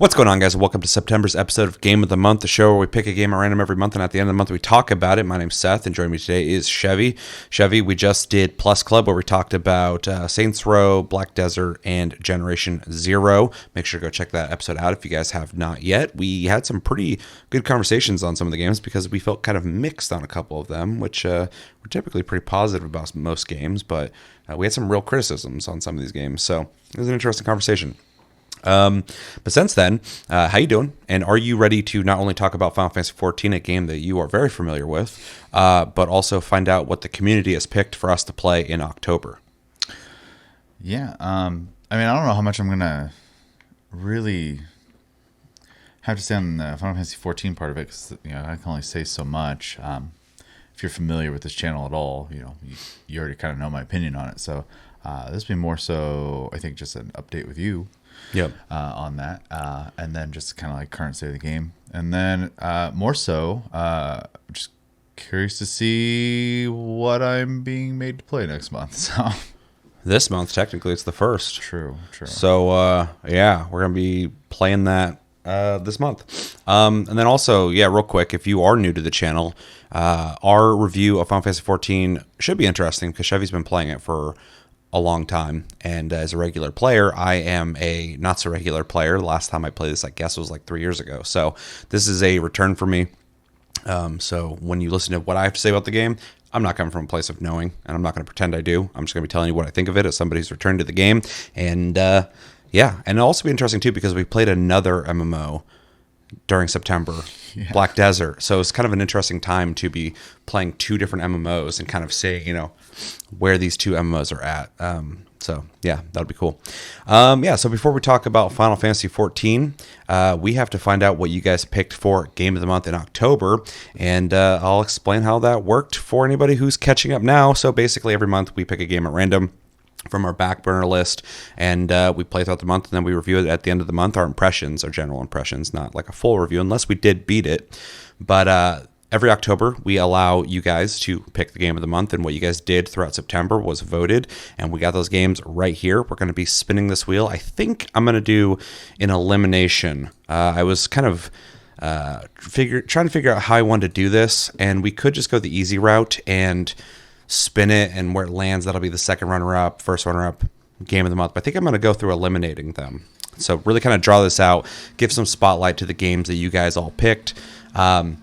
What's going on, guys? Welcome to September's episode of Game of the Month, the show where we pick a game at random every month, and at the end of the month, we talk about it. My name's Seth, and joining me today is Chevy. Chevy, we just did Plus Club, where we talked about Saints Row, Black Desert, and Generation Zero. Make sure to go check that episode out if you guys have not yet. We had some pretty good conversations on some of the games because we felt kind of mixed on a couple of them, which we're typically pretty positive about most games, but we had some real criticisms on some of these games, so it was an interesting conversation. But since then, how you doing? And are you ready to not only talk about Final Fantasy XIV, a game that you are very familiar with, but also find out what the community has picked for us to play in October? Yeah. I mean, I don't know how much I'm going to really have to say on the Final Fantasy XIV part of it, because I can only say so much. If you're familiar with this channel at all, you already kind of know my opinion on it. So this will be more so, I think, just an update with you. Yep. On that, and then just kind of like current state of the game, and then more so, just curious to see what I'm being made to play next month. So this month, technically, it's the first. True. So yeah, we're gonna be playing that this month, and then also, real quick, if you are new to the channel, our review of Final Fantasy XIV should be interesting because Chevy's been playing it for a long time, and as a regular player, I am a not so regular player. The last time I played this, I guess, was like 3 years ago. So this is a return for me. So when you listen to what I have to say about the game, I'm not coming from a place of knowing, and I'm not going to pretend I do. I'm just going to be telling you what I think of it as somebody who's returned to the game. And and it'll also be interesting too because we played another MMO during September, Black Desert. So it's kind of an interesting time to be playing two different MMOs and kind of seeing, where these two MMOs are at. So yeah, that'll be cool. So before we talk about Final Fantasy XIV, we have to find out what you guys picked for Game of the Month in October, and I'll explain how that worked for anybody who's catching up now. So basically every month we pick a game at random from our back burner list, and we play throughout the month, and then we review it at the end of the month. Our impressions, our general impressions, not like a full review unless we did beat it. But every October, we allow you guys to pick the game of the month, and what you guys did throughout September was voted, and we got those games right here. We're going to be spinning this wheel. I think I'm going to do an elimination. I was kind of trying to figure out how I wanted to do this, and we could just go the easy route and spin it, and where it lands, that'll be the second runner-up, first runner-up, game of the month. But I think I'm going to go through eliminating them. So really kind of draw this out, give some spotlight to the games that you guys all picked. But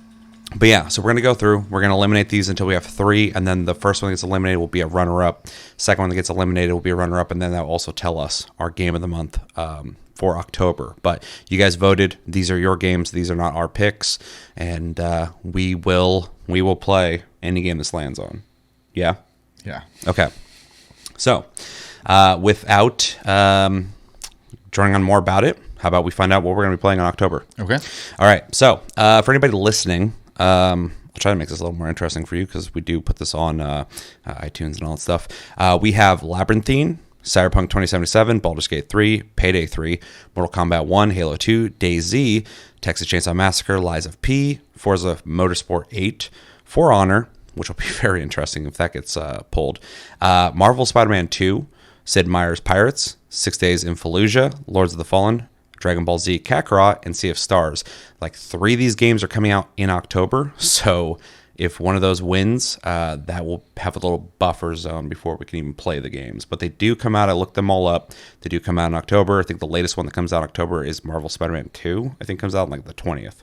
yeah, so we're going to go through. We're going to eliminate these until we have 3, and then the first one that gets eliminated will be a runner-up. Second one that gets eliminated will be a runner-up, and then that will also tell us our game of the month for October. But you guys voted. These are your games. These are not our picks, and we will play any game this lands on. Yeah? Yeah. Okay. So, without drawing on more about it, how about we find out what we're going to be playing in October? Okay. All right. So, for anybody listening, I'll try to make this a little more interesting for you because we do put this on iTunes and all that stuff. We have Labyrinthine, Cyberpunk 2077, Baldur's Gate 3, Payday 3, Mortal Kombat 1, Halo 2, DayZ, Texas Chainsaw Massacre, Lies of P, Forza Motorsport 8, For Honor, which will be very interesting if that gets pulled. Marvel Spider-Man 2, Sid Meier's Pirates, 6 Days in Fallujah, Lords of the Fallen, Dragon Ball Z Kakarot, and Sea of Stars. Like 3 of these games are coming out in October, so if one of those wins, that will have a little buffer zone before we can even play the games. But they do come out. I looked them all up. They do come out in October. I think the latest one that comes out in October is Marvel Spider-Man 2. I think comes out on like the 20th.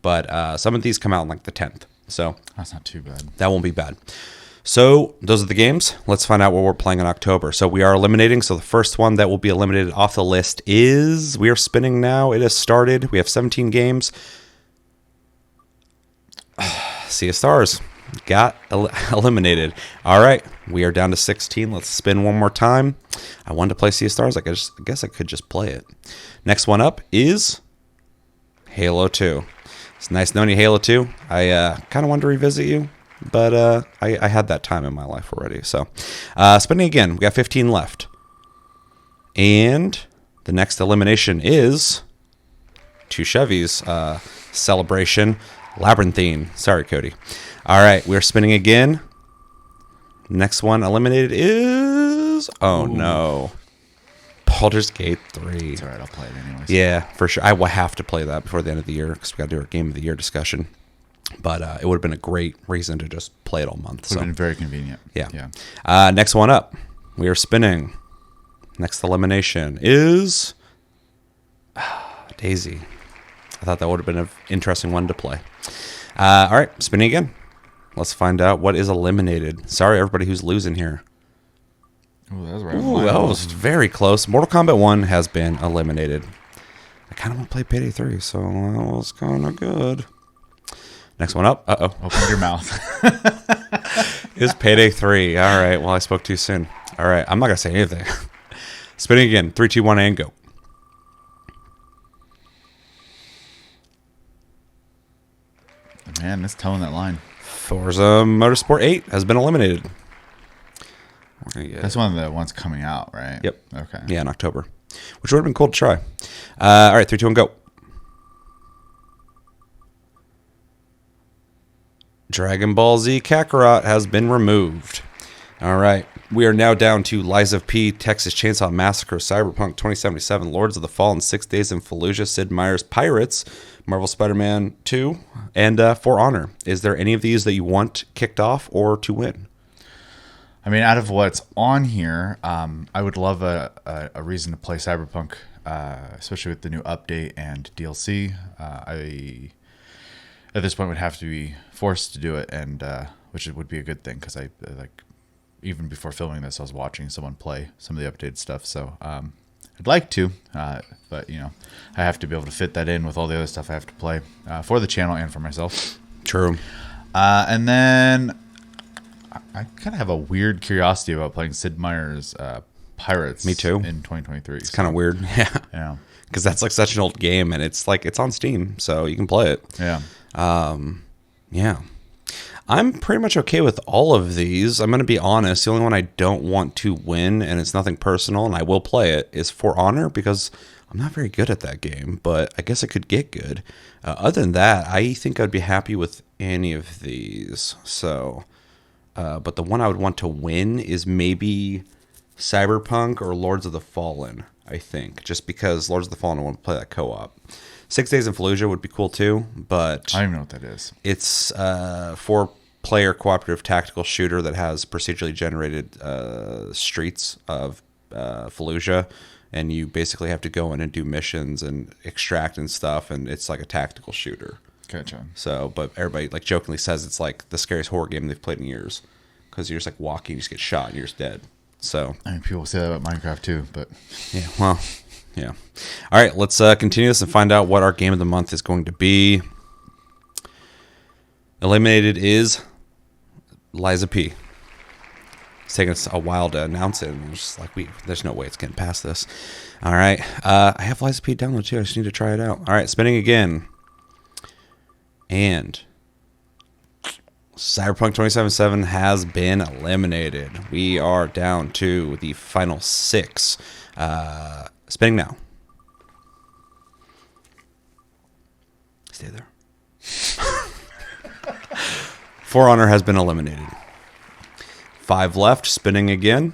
But some of these come out on like the 10th. So That's not too bad. That won't be bad. So those are the games. Let's find out what we're playing in October. So we are eliminating. So the first one that will be eliminated off the list is, we are spinning now. It has started. We have 17 games. Sea of Stars got eliminated. All right. We are down to 16. Let's spin one more time. I wanted to play Sea of Stars. I guess I could just play it. Next one up is Halo 2. It's nice knowing you, Halo 2. I kind of wanted to revisit you, but I had that time in my life already. So, spinning again. We got 15 left. And the next elimination is, to Chevy's celebration, Labyrinthine. Sorry, Cody. All right, we're spinning again. Next one eliminated is... Oh, no. Baldur's Gate 3. It's all right. I'll play it anyways. Yeah, for sure. I will have to play that before the end of the year because we got to do our Game of the Year discussion. But it would have been a great reason to just play it all month. Would have been very convenient. Yeah. Next one up. We are spinning. Next elimination is Daisy. I thought that would have been an interesting one to play. All right, spinning again. Let's find out what is eliminated. Sorry, everybody who's losing here. Ooh, that was right. Ooh, that was very close. Mortal Kombat 1 has been eliminated. I kind of want to play Payday 3, so that was kind of good. Next one up. Uh-oh. Open your mouth. Is Payday 3. All right, well, I spoke too soon. All right, I'm not going to say anything. Spinning again. 3, 2, 1, and go. Man, it's towing that line. Forza Motorsport 8 has been eliminated. That's one of the ones coming out, right? Yep. Okay. Yeah, in October. Which would have been cool to try. All right, 3, 2, 1, go. Dragon Ball Z Kakarot has been removed. All right. We are now down to Lies of P, Texas Chainsaw Massacre, Cyberpunk 2077, Lords of the Fallen, 6 Days in Fallujah, Sid Meier's Pirates, Marvel Spider-Man 2, and For Honor. Is there any of these that you want kicked off or to win? I mean, out of what's on here, I would love a reason to play Cyberpunk, especially with the new update and DLC. I, at this point, would have to be forced to do it, and which would be a good thing because I like. Even before filming this, I was watching someone play some of the updated stuff. So I'd like to, but I have to be able to fit that in with all the other stuff I have to play for the channel and for myself. True. And then I kind of have a weird curiosity about playing Sid Meier's Pirates. Me too. In 2023. It's kind of weird. Yeah. Yeah. Because that's like such an old game, and it's on Steam, so you can play it. Yeah. Yeah. I'm pretty much okay with all of these. I'm going to be honest. The only one I don't want to win, and it's nothing personal, and I will play it, is For Honor, because I'm not very good at that game, but I guess I could get good. Other than that, I think I'd be happy with any of these. So, but the one I would want to win is maybe Cyberpunk or Lords of the Fallen, I think, just because Lords of the Fallen, I want to play that co-op. 6 Days in Fallujah would be cool too, but I don't even know what that is. It's a 4-player cooperative tactical shooter that has procedurally generated streets of Fallujah, and you basically have to go in and do missions and extract and stuff, and it's like a tactical shooter. Gotcha. So, but everybody like jokingly says it's like the scariest horror game they've played in years because you're just like walking, you just get shot, and you're just dead. So, I mean, people say that about Minecraft too, but yeah, well. Yeah. All right, let's continue this and find out what our game of the month is going to be. Eliminated is Liza P. It's taking us a while to announce it. And it's just like there's no way it's getting past this. All right. I have Liza P downloaded too. I just need to try it out. All right, spinning again. And Cyberpunk 2077 has been eliminated. We are down to the final 6. Spinning now. Stay there. For Honor has been eliminated. 5 left. Spinning again.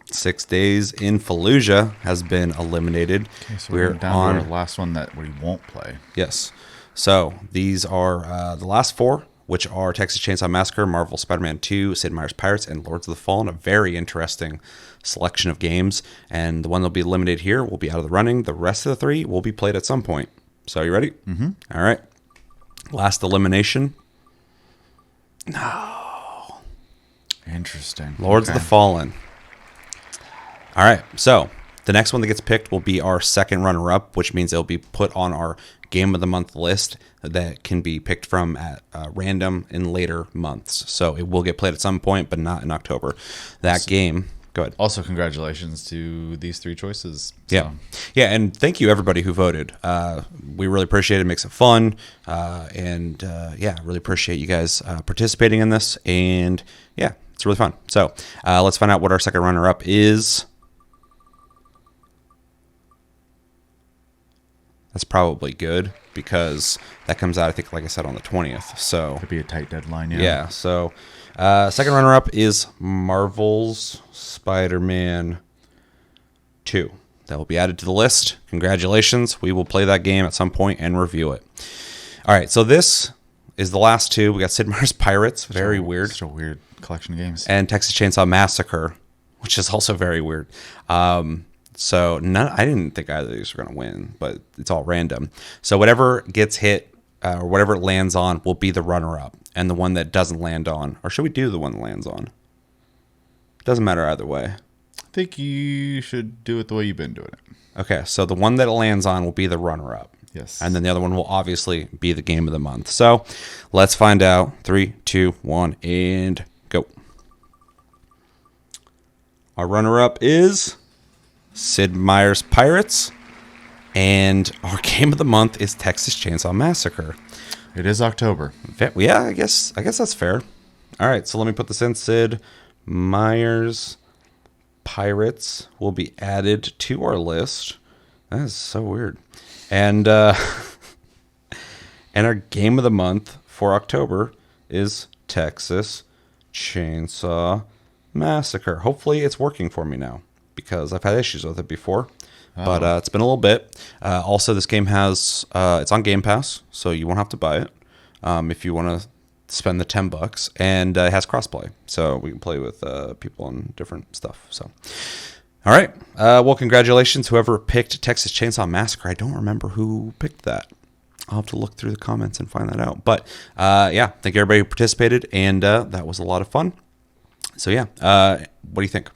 6 Days in Fallujah has been eliminated. Okay, so we're down to our last one that we won't play. Yes. So these are the last 4, which are Texas Chainsaw Massacre, Marvel Spider-Man 2, Sid Meier's Pirates, and Lords of the Fallen. A very interesting selection of games. And the one that'll be eliminated here will be out of the running. The rest of the 3 will be played at some point. So you ready? Mm-hmm. All right. Last elimination. No. Interesting. Lords of the Fallen. All right. So the next one that gets picked will be our second runner-up, which means it'll be put on our Game of the Month list that can be picked from at random in later months. So it will get played at some point, but not in October. That game... Go ahead. Also, congratulations to these 3 choices. So. Yeah. Yeah, and thank you, everybody who voted. We really appreciate it. It makes it fun. Yeah, really appreciate you guys participating in this. And, yeah, it's really fun. So let's find out what our second runner-up is. That's probably good. because that comes out, I think, like I said, on the 20th. So Could be a tight deadline. yeah. So second runner-up is Marvel's Spider-Man 2. That will be added to the list. Congratulations. We will play that game at some point and review it. All right, so this is the last two. We got Sid Meier's Pirates, very weird. Such a weird collection of games. And Texas Chainsaw Massacre, which is also very weird. So I didn't think either of these were going to win, but it's all random. So whatever gets hit or whatever it lands on will be the runner-up. And the one that doesn't land on, or should we do the one that lands on? Doesn't matter either way. I think you should do it the way you've been doing it. Okay, so the one that it lands on will be the runner-up. Yes. And then the other one will obviously be the game of the month. So let's find out. 3, 2, 1, and go. Our runner-up is Sid Meier's Pirates. And our game of the month is Texas Chainsaw Massacre. It is October. Yeah, I guess that's fair. All right, so let me put this in. Sid Meier's Pirates will be added to our list. That is so weird. And and our game of the month for October is Texas Chainsaw Massacre. Hopefully it's working for me now because I've had issues with it before. But it's been a little bit. Also, this game has it's on Game Pass, so you won't have to buy it if you want to spend the $10. And it has crossplay, so we can play with people on different stuff. So, all right. Well, congratulations, whoever picked Texas Chainsaw Massacre. I don't remember who picked that. I'll have to look through the comments and find that out. But yeah, thank you everybody who participated, and that was a lot of fun. So yeah, what do you think?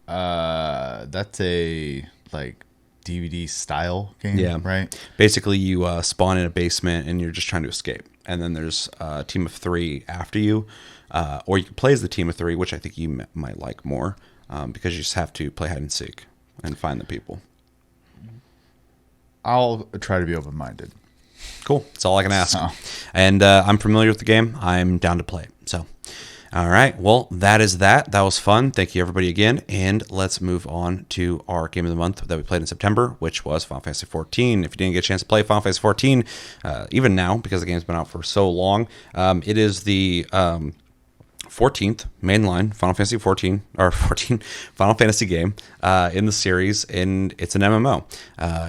That's a like DVD style game, Yeah. right? Basically, you spawn in a basement and you're just trying to escape. And then there's a team of 3 after you. Or you can play as the team of 3, which I think you might like more because you just have to play hide and seek and find the people. I'll try to be open-minded. Cool. That's all I can ask. So. And I'm familiar with the game. I'm down to play it. So, all right. Well, that is that. That was fun. Thank you, everybody, again. And let's move on to our game of the month that we played in September, which was Final Fantasy XIV. If you didn't get a chance to play Final Fantasy XIV, even now, because the game's been out for so long, it is the 14th mainline Final Fantasy 14 or 14 Final Fantasy game in the series, and it's an MMO.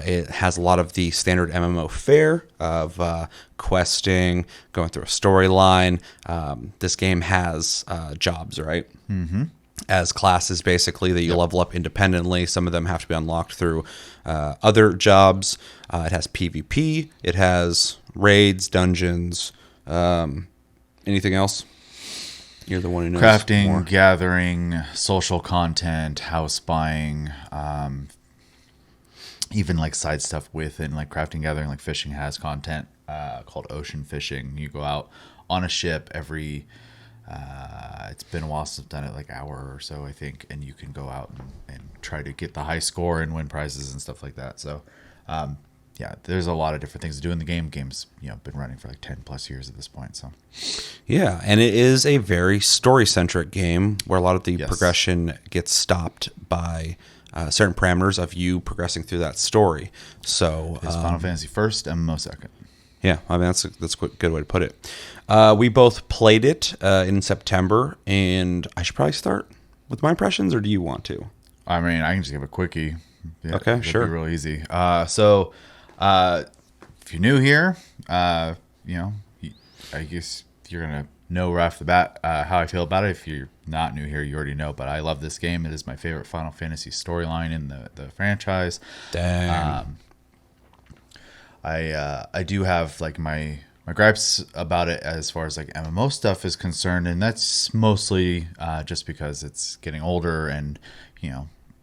It has a lot of the standard MMO fare of questing, going through a storyline. This game has jobs, right? Mm-hmm. As classes, basically, that you level up independently. Some of them have to be unlocked through other jobs. It has PvP. It has raids, dungeons. Anything else? You're the one who knows Crafting, more. gathering, social content, house buying, even like side stuff within like crafting, gathering, like fishing has content called ocean fishing. You go out on a ship every, it's been a while since I've done it, like hour or so, I think, and you can go out and try to get the high score and win prizes and stuff like that. So, yeah, there's a lot of different things to do in the game. Game's been running for like 10 plus years at this point. So yeah, and it is a very story-centric game where a lot of the progression gets stopped by certain parameters of you progressing through that story. So is Final Fantasy first, MMO second. Yeah, I mean that's a good way to put it. We both played it in September, and I should probably start with my impressions, or do you want to? I mean, I can just give a quickie. Yeah, okay, sure. It'll be real easy. So if you're new here, I guess you're going to know right off the bat how I feel about it. If you're not new here, you already know, but I love this game. It is my favorite Final Fantasy storyline in the franchise. Dang. I do have like my gripes about it as far as like MMO stuff is concerned, and that's mostly just because it's getting older and,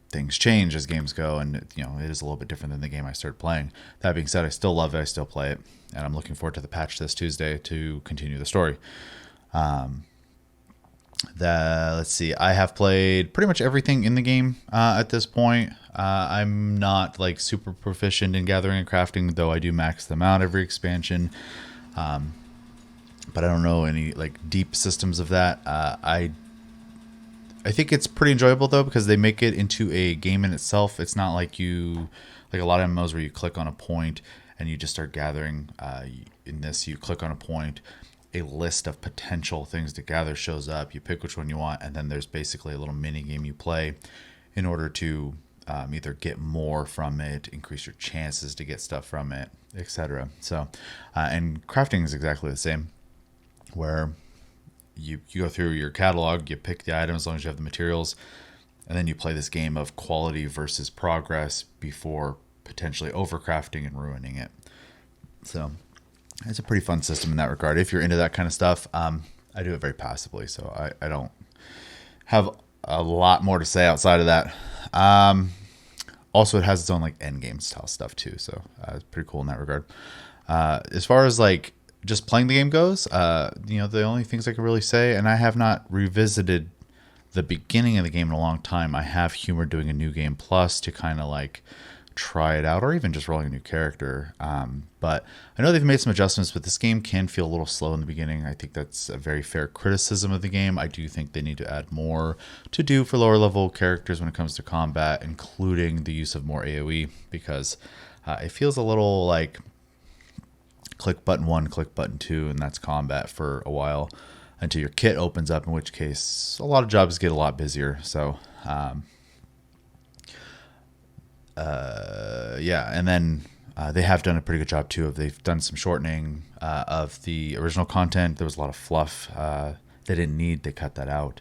things change as games go, and it is a little bit different than the game I started playing. That being said, I still love it. I still play it, and I'm looking forward to the patch this Tuesday to continue the story. Let's see. I have played pretty much everything in the game at this point. I'm not like super proficient in gathering and crafting, though I do max them out every expansion. But I don't know any like deep systems of that. I think it's pretty enjoyable though, because they make it into a game in itself. It's not like a lot of MMOs where you click on a point and you just start gathering. In this, you click on a point, a list of potential things to gather shows up. You pick which one you want, and then there's basically a little mini game you play in order to either get more from it, increase your chances to get stuff from it, etc. So, and crafting is exactly the same, where you go through your catalog, you pick the items as long as you have the materials, and then you play this game of quality versus progress before potentially overcrafting and ruining it. So it's a pretty fun system in that regard. If you're into that kind of stuff, I do it very passively, so I don't have a lot more to say outside of that. Also, it has its own like end game style stuff too, so it's pretty cool in that regard. As far as like just playing the game goes, the only things I can really say, and I have not revisited the beginning of the game in a long time. I have humored doing a new game plus to kind of like try it out, or even just rolling a new character. But I know they've made some adjustments, but this game can feel a little slow in the beginning. I think that's a very fair criticism of the game. I do think they need to add more to do for lower level characters when it comes to combat, including the use of more AoE, because it feels a little like click button 1, click button 2, and that's combat for a while until your kit opens up, in which case a lot of jobs get a lot busier. So and then they have done a pretty good job too. They've done some shortening of the original content. There was a lot of fluff they didn't need. They cut that out.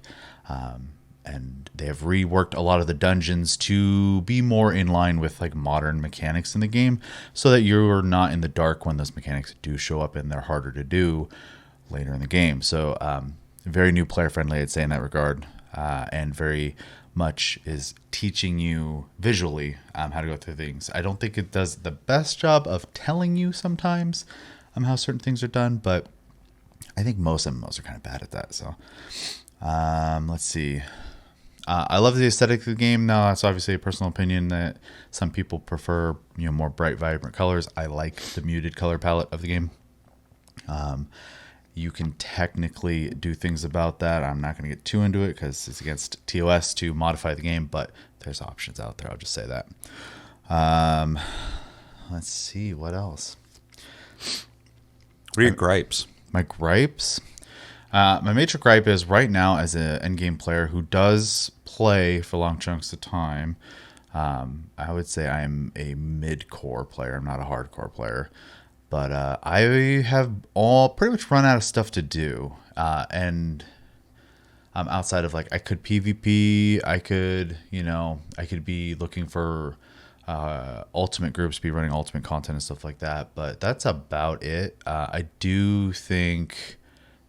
And they have reworked a lot of the dungeons to be more in line with like modern mechanics in the game, so that you're not in the dark when those mechanics do show up and they're harder to do later in the game. So very new player friendly, I'd say, in that regard, and very much is teaching you visually how to go through things. I don't think it does the best job of telling you sometimes how certain things are done, but I think most MMOs are kind of bad at that. So let's see. I love the aesthetic of the game. Now, that's obviously a personal opinion that some people prefer, more bright, vibrant colors. I like the muted color palette of the game. You can technically do things about that. I'm not going to get too into it because it's against TOS to modify the game, but there's options out there. I'll just say that. Let's see. What else? What are your gripes? My gripes? My major gripe is right now, as an endgame player who does play for long chunks of time, I would say I'm a mid-core player. I'm not a hardcore player. But I have pretty much run out of stuff to do. And outside of like, I could PvP, I could be looking for ultimate groups, be running ultimate content and stuff like that. But that's about it. I do think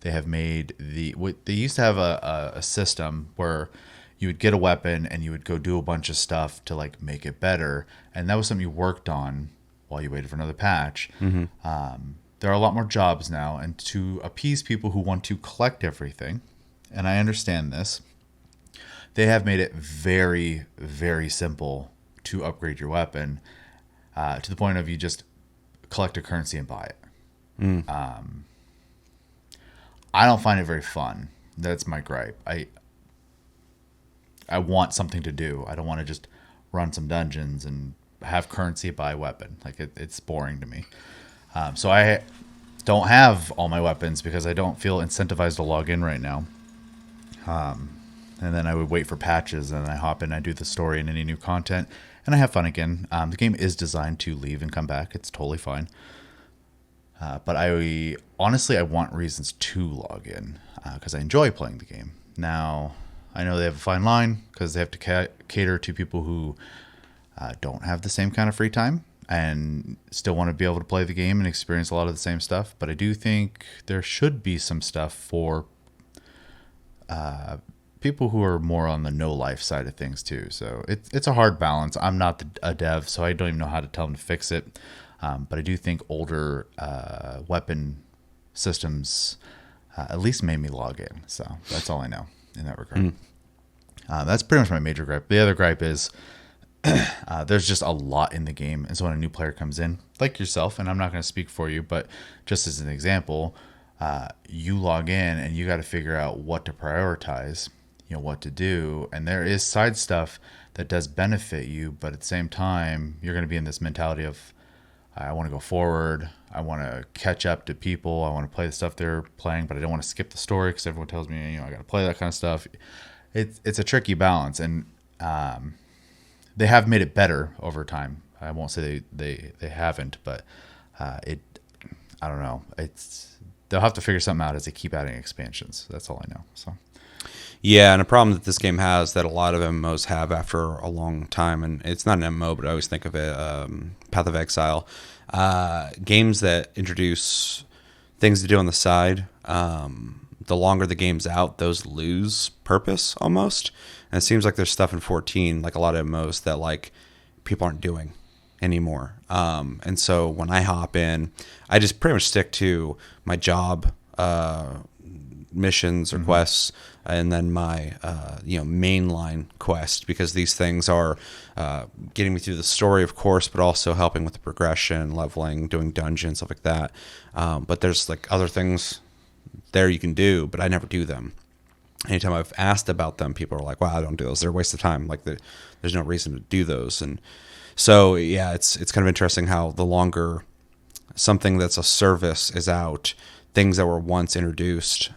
they have made they used to have a system where you would get a weapon and you would go do a bunch of stuff to like make it better. And that was something you worked on while you waited for another patch. Mm-hmm. There are a lot more jobs now, and to appease people who want to collect everything, and I understand this, they have made it very, very simple to upgrade your weapon, to the point of you just collect a currency and buy it. I don't find it very fun. That's my gripe. I want something to do. I don't want to just run some dungeons and have currency buy weapon. Like it's boring to me. So I don't have all my weapons because I don't feel incentivized to log in right now. And then I would wait for patches, and I hop in, I do the story and any new content, and I have fun again. The game is designed to leave and come back. It's totally fine. But I want reasons to log in because I enjoy playing the game. Now, I know they have a fine line because they have to cater to people who don't have the same kind of free time and still want to be able to play the game and experience a lot of the same stuff. But I do think there should be some stuff for people who are more on the no life side of things too. So it's a hard balance. I'm not a dev, so I don't even know how to tell them to fix it. But I do think older weapon systems at least made me log in. So that's all I know in that regard. That's pretty much my major gripe. The other gripe is there's just a lot in the game. And so when a new player comes in, like yourself, and I'm not going to speak for you, but just as an example, you log in and you got to figure out what to prioritize, what to do. And there is side stuff that does benefit you, but at the same time, you're going to be in this mentality of, I want to go forward. I want to catch up to people. I want to play the stuff they're playing, but I don't want to skip the story because everyone tells me, I got to play that kind of stuff. It's a tricky balance, and they have made it better over time. I won't say they haven't, but I don't know. They'll have to figure something out as they keep adding expansions. That's all I know. So. Yeah, and a problem that this game has that a lot of MMOs have after a long time, and it's not an MMO, but I always think of it, Path of Exile, games that introduce things to do on the side. The longer the game's out, those lose purpose almost. And it seems like there's stuff in 14, like a lot of MMOs, that like people aren't doing anymore. And so when I hop in, I just pretty much stick to my job missions or quests, and then my mainline quest, because these things are getting me through the story, of course, but also helping with the progression, leveling, doing dungeons, stuff like that. But there's like other things there you can do, but I never do them. Anytime I've asked about them, people are like, "Wow, I don't do those. They're a waste of time. Like there's no reason to do those." And so yeah, it's kind of interesting how the longer something that's a service is out, things that were once introduced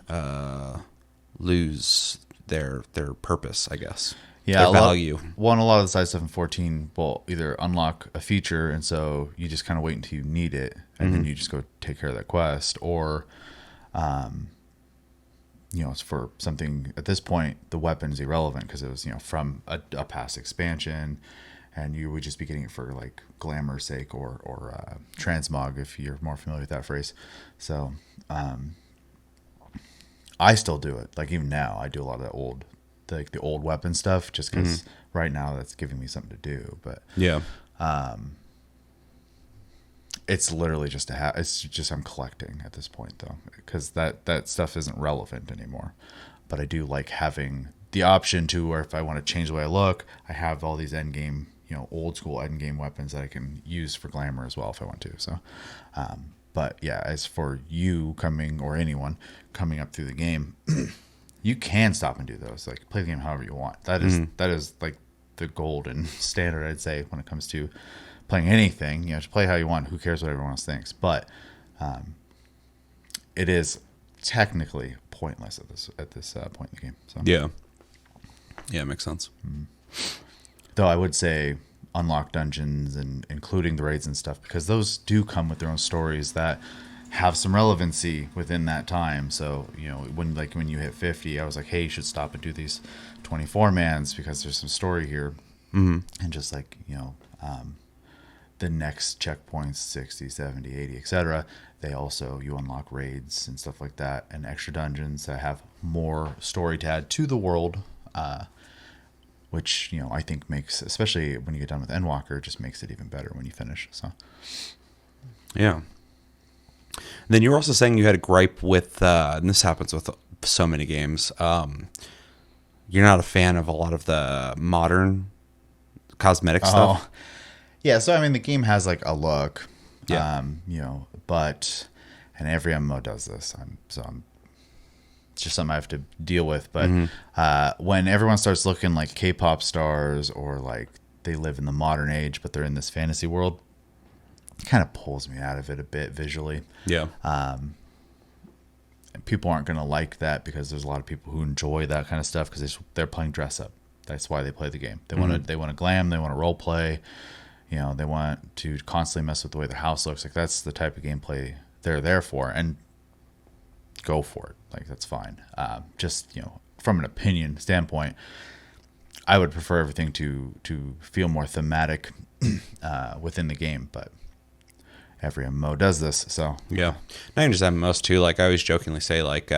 lose their purpose, I guess. Yeah, their value. A lot of the side stuff in 14 will either unlock a feature, and so you just kind of wait until you need it, and then you just go take care of that quest, or it's for something at this point. The weapon's irrelevant because it was from a past expansion, and you would just be getting it for like glamour's sake or transmog, if you're more familiar with that phrase. So I still do it. Like even now, I do a lot of the old weapon stuff just because right now that's giving me something to do. But yeah, it's literally just it's just I'm collecting at this point though, because that stuff isn't relevant anymore. But I do like having the option to, where if I want to change the way I look, I have all these end game, old school end game weapons that I can use for glamour as well if I want to. So, but yeah, as for you coming, or anyone coming up through the game, you can stop and do those. Like play the game however you want. That is like the golden standard, I'd say, when it comes to playing anything. Just play how you want. Who cares what everyone else thinks? But it is technically pointless at this point in the game. So yeah, it makes sense. Though I would say unlock dungeons and including the raids and stuff, because those do come with their own stories that have some relevancy within that time. So when you hit 50, I was like, hey, you should stop and do these 24 mans because there's some story here. And just like the next checkpoints, 60, 70, 80, etc., they also, you unlock raids and stuff like that, and extra dungeons that have more story to add to the world, which I think makes, especially when you get done with Endwalker, just makes it even better when you finish. So yeah. And then you were also saying you had a gripe with, and this happens with so many games, you're not a fan of a lot of the modern cosmetic stuff. Yeah, so I mean, the game has like a look, Yeah. But, and every MMO does this. It's just something I have to deal with. But when everyone starts looking like K-pop stars, or like they live in the modern age, but they're in this fantasy world, it kind of pulls me out of it a bit visually. Yeah. And people aren't going to like that, because there's a lot of people who enjoy that kind of stuff because they're playing dress up. That's why they play the game. They want to glam. They want to role play. They want to constantly mess with the way their house looks. Like that's the type of gameplay they're there for, and go for it. Like that's fine. Just from an opinion standpoint, I would prefer everything to feel more thematic within the game. But every MMO does this, so yeah. Not even just MMOs too. Like I always jokingly say, like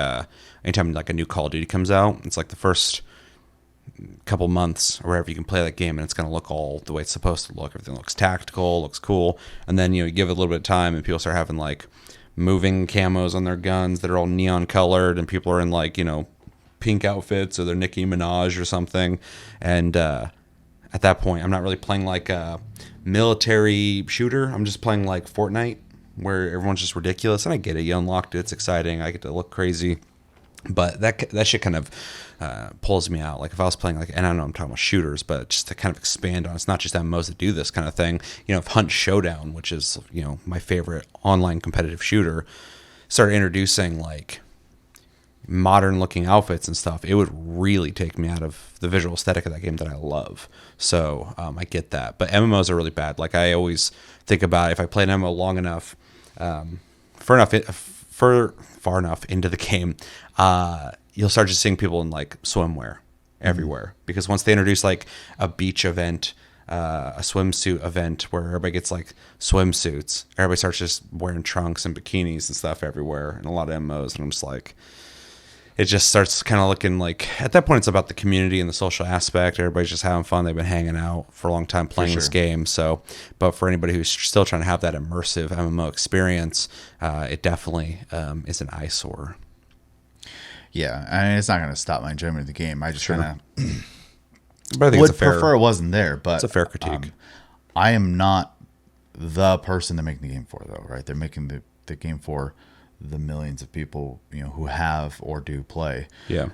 anytime like a new Call of Duty comes out, it's like the first couple months or wherever you can play that game, and it's going to look all the way it's supposed to look. Everything looks tactical, looks cool, and then you give it a little bit of time and people start having like moving camos on their guns that are all neon colored, and people are in like pink outfits, or they're Nicki Minaj or something, and at that point I'm not really playing like a military shooter. I'm just playing like Fortnite, where everyone's just ridiculous, and I get it, you unlocked it, it's exciting, I get to look crazy, But that shit kind of pulls me out. Like if I was playing, like, and I don't know, I'm talking about shooters, but just to kind of expand on, it's not just MMOs that do this kind of thing. You know, if Hunt Showdown, which is, you know, my favorite online competitive shooter, started introducing like modern looking outfits and stuff, it would really take me out of the visual aesthetic of that game that I love. So I get that, but MMOs are really bad. Like I always think about if I play an MMO long enough, far enough into the game, you'll start just seeing people in like swimwear everywhere, because once they introduce like a beach event, a swimsuit event where everybody gets like swimsuits, everybody starts just wearing trunks and bikinis and stuff everywhere in a lot of MMOs, and I'm just like, it just starts kind of looking like, at that point it's about the community and the social aspect. Everybody's just having fun. They've been hanging out for a long time playing this game. So, but for anybody who's still trying to have that immersive MMO experience, it definitely is an eyesore. Yeah, I mean, it's not going to stop my enjoyment of the game. I just kind of would prefer it wasn't there, but it's a fair critique. I am not the person they're making the game for, though, right? They're making the game for the millions of people, you know, who have or do play. Yeah.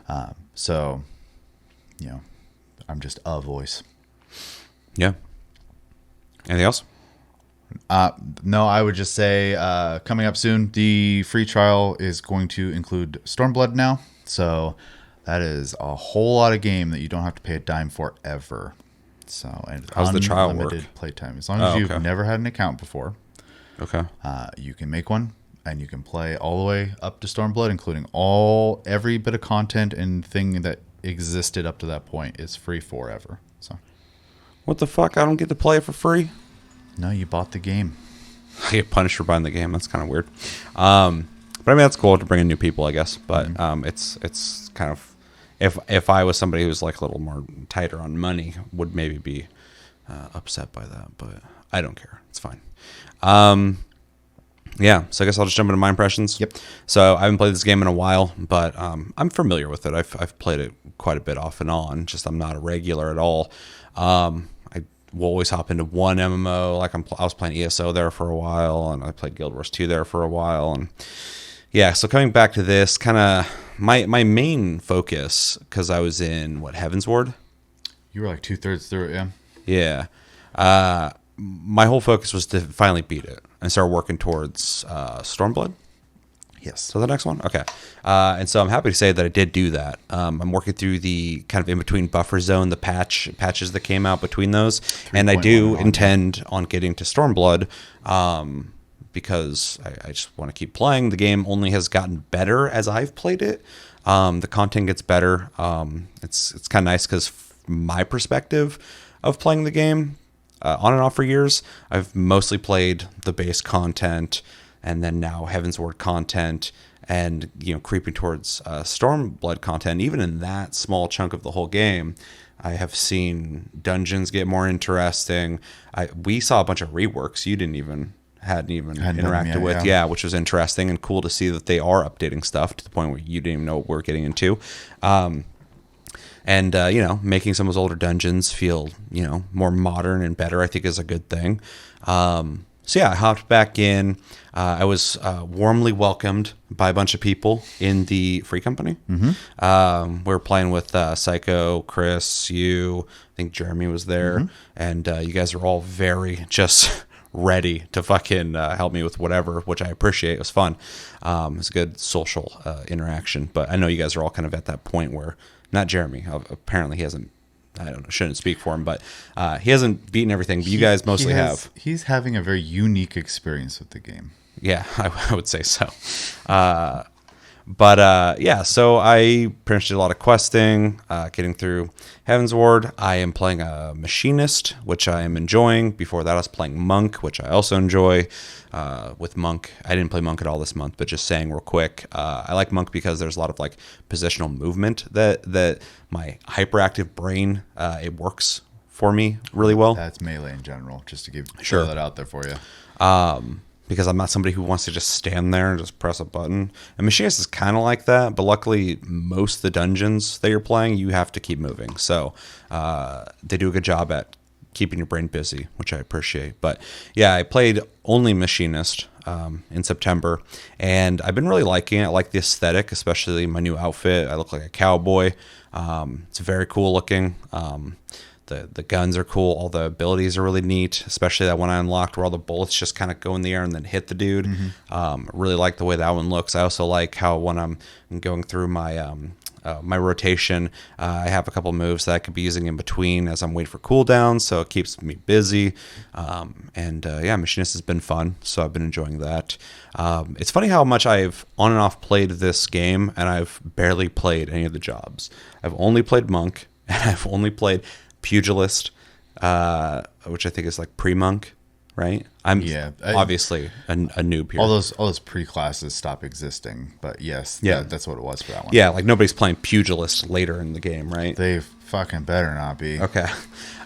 So, you know, I'm just a voice. Yeah. Anything else? No, I would just say coming up soon, the free trial is going to include Stormblood now. So that is a whole lot of game that you don't have to pay a dime for ever. So, and how's the trial work? Unlimited playtime. As long as you've never had an account before, okay, you can make one. And you can play all the way up to Stormblood, including every bit of content and thing that existed up to that point is free forever. So, what the fuck? I don't get to play it for free? No, you bought the game. I get punished for buying the game. That's kind of weird. But I mean, that's cool to bring in new people, I guess. But it's kind of, if I was somebody who's like a little more tighter on money, would maybe be upset by that. But I don't care. It's fine. Yeah, so I guess I'll just jump into my impressions. Yep. So I haven't played this game in a while, but I'm familiar with it. I've played it quite a bit off and on. Just I'm not a regular at all. I will always hop into one MMO. Like I was playing ESO there for a while, and I played Guild Wars 2 there for a while. And yeah, so coming back to this, kind of my main focus, because I was in Heaven's Ward. You were like 2/3 through it, yeah. Yeah. My whole focus was to finally beat it and start working towards Stormblood. Yes. So the next one? Okay. And so I'm happy to say that I did do that. I'm working through the kind of in-between buffer zone, the patches that came out between those. And I do intend on getting to Stormblood because I just want to keep playing. The game only has gotten better as I've played it. The content gets better. It's kind of nice because my perspective of playing the game, on and off for years, I've mostly played the base content, and then now Heaven's Ward content, and creeping towards Stormblood content. Even in that small chunk of the whole game, I have seen dungeons get more interesting. We saw a bunch of reworks you hadn't even interacted with, which was interesting and cool to see that they are updating stuff to the point where you didn't even know what we're getting into. And, making some of those older dungeons feel, more modern and better, I think is a good thing. So yeah, I hopped back in. I was warmly welcomed by a bunch of people in the free company. Mm-hmm. We were playing with Psycho, Chris, you, I think Jeremy was there. Mm-hmm. And you guys are all very just ready to fucking help me with whatever, which I appreciate. It was fun. It's a good social interaction. But I know you guys are all kind of at that point where, not Jeremy. Apparently he hasn't, I don't know, shouldn't speak for him, but he hasn't beaten everything, but you guys mostly have. He's having a very unique experience with the game. Yeah, I would say so. So I pretty much did a lot of questing, getting through Heaven's Ward. I am playing a Machinist, which I am enjoying. Before that, I was playing Monk, which I also enjoy. With Monk, I didn't play Monk at all this month, but just saying real quick, I like Monk because there's a lot of like positional movement that my hyperactive brain, it works for me really well. That's melee in general, just to throw that out there for you. Because I'm not somebody who wants to just stand there and just press a button. And Machinist is kind of like that, but luckily most of the dungeons that you're playing, you have to keep moving. So they do a good job at keeping your brain busy, which I appreciate. But yeah, I played only Machinist in September, and I've been really liking it. I like the aesthetic, especially my new outfit. I look like a cowboy. It's very cool looking. The guns are cool. All the abilities are really neat, especially that one I unlocked where all the bullets just kind of go in the air and then hit the dude. Really like the way that one looks. I also like how when I'm going through my my rotation, I have a couple moves that I could be using in between as I'm waiting for cooldowns, so it keeps me busy. Yeah, Machinist has been fun, so I've been enjoying that. It's funny how much I've on and off played this game, and I've barely played any of the jobs. I've only played Monk, and I've only played Pugilist, which I think is like pre-Monk, right? I'm obviously a noob here. All those pre-classes stop existing, but yes, that's what it was for that one. Yeah, like nobody's playing Pugilist later in the game, right? They fucking better not be. Okay.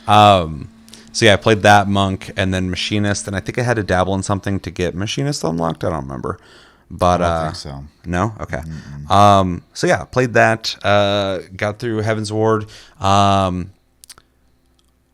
So yeah, I played that, Monk, and then Machinist, and I think I had to dabble in something to get Machinist unlocked. I don't remember. But I don't think so. No? Okay. So yeah, played that, got through Heaven's Ward.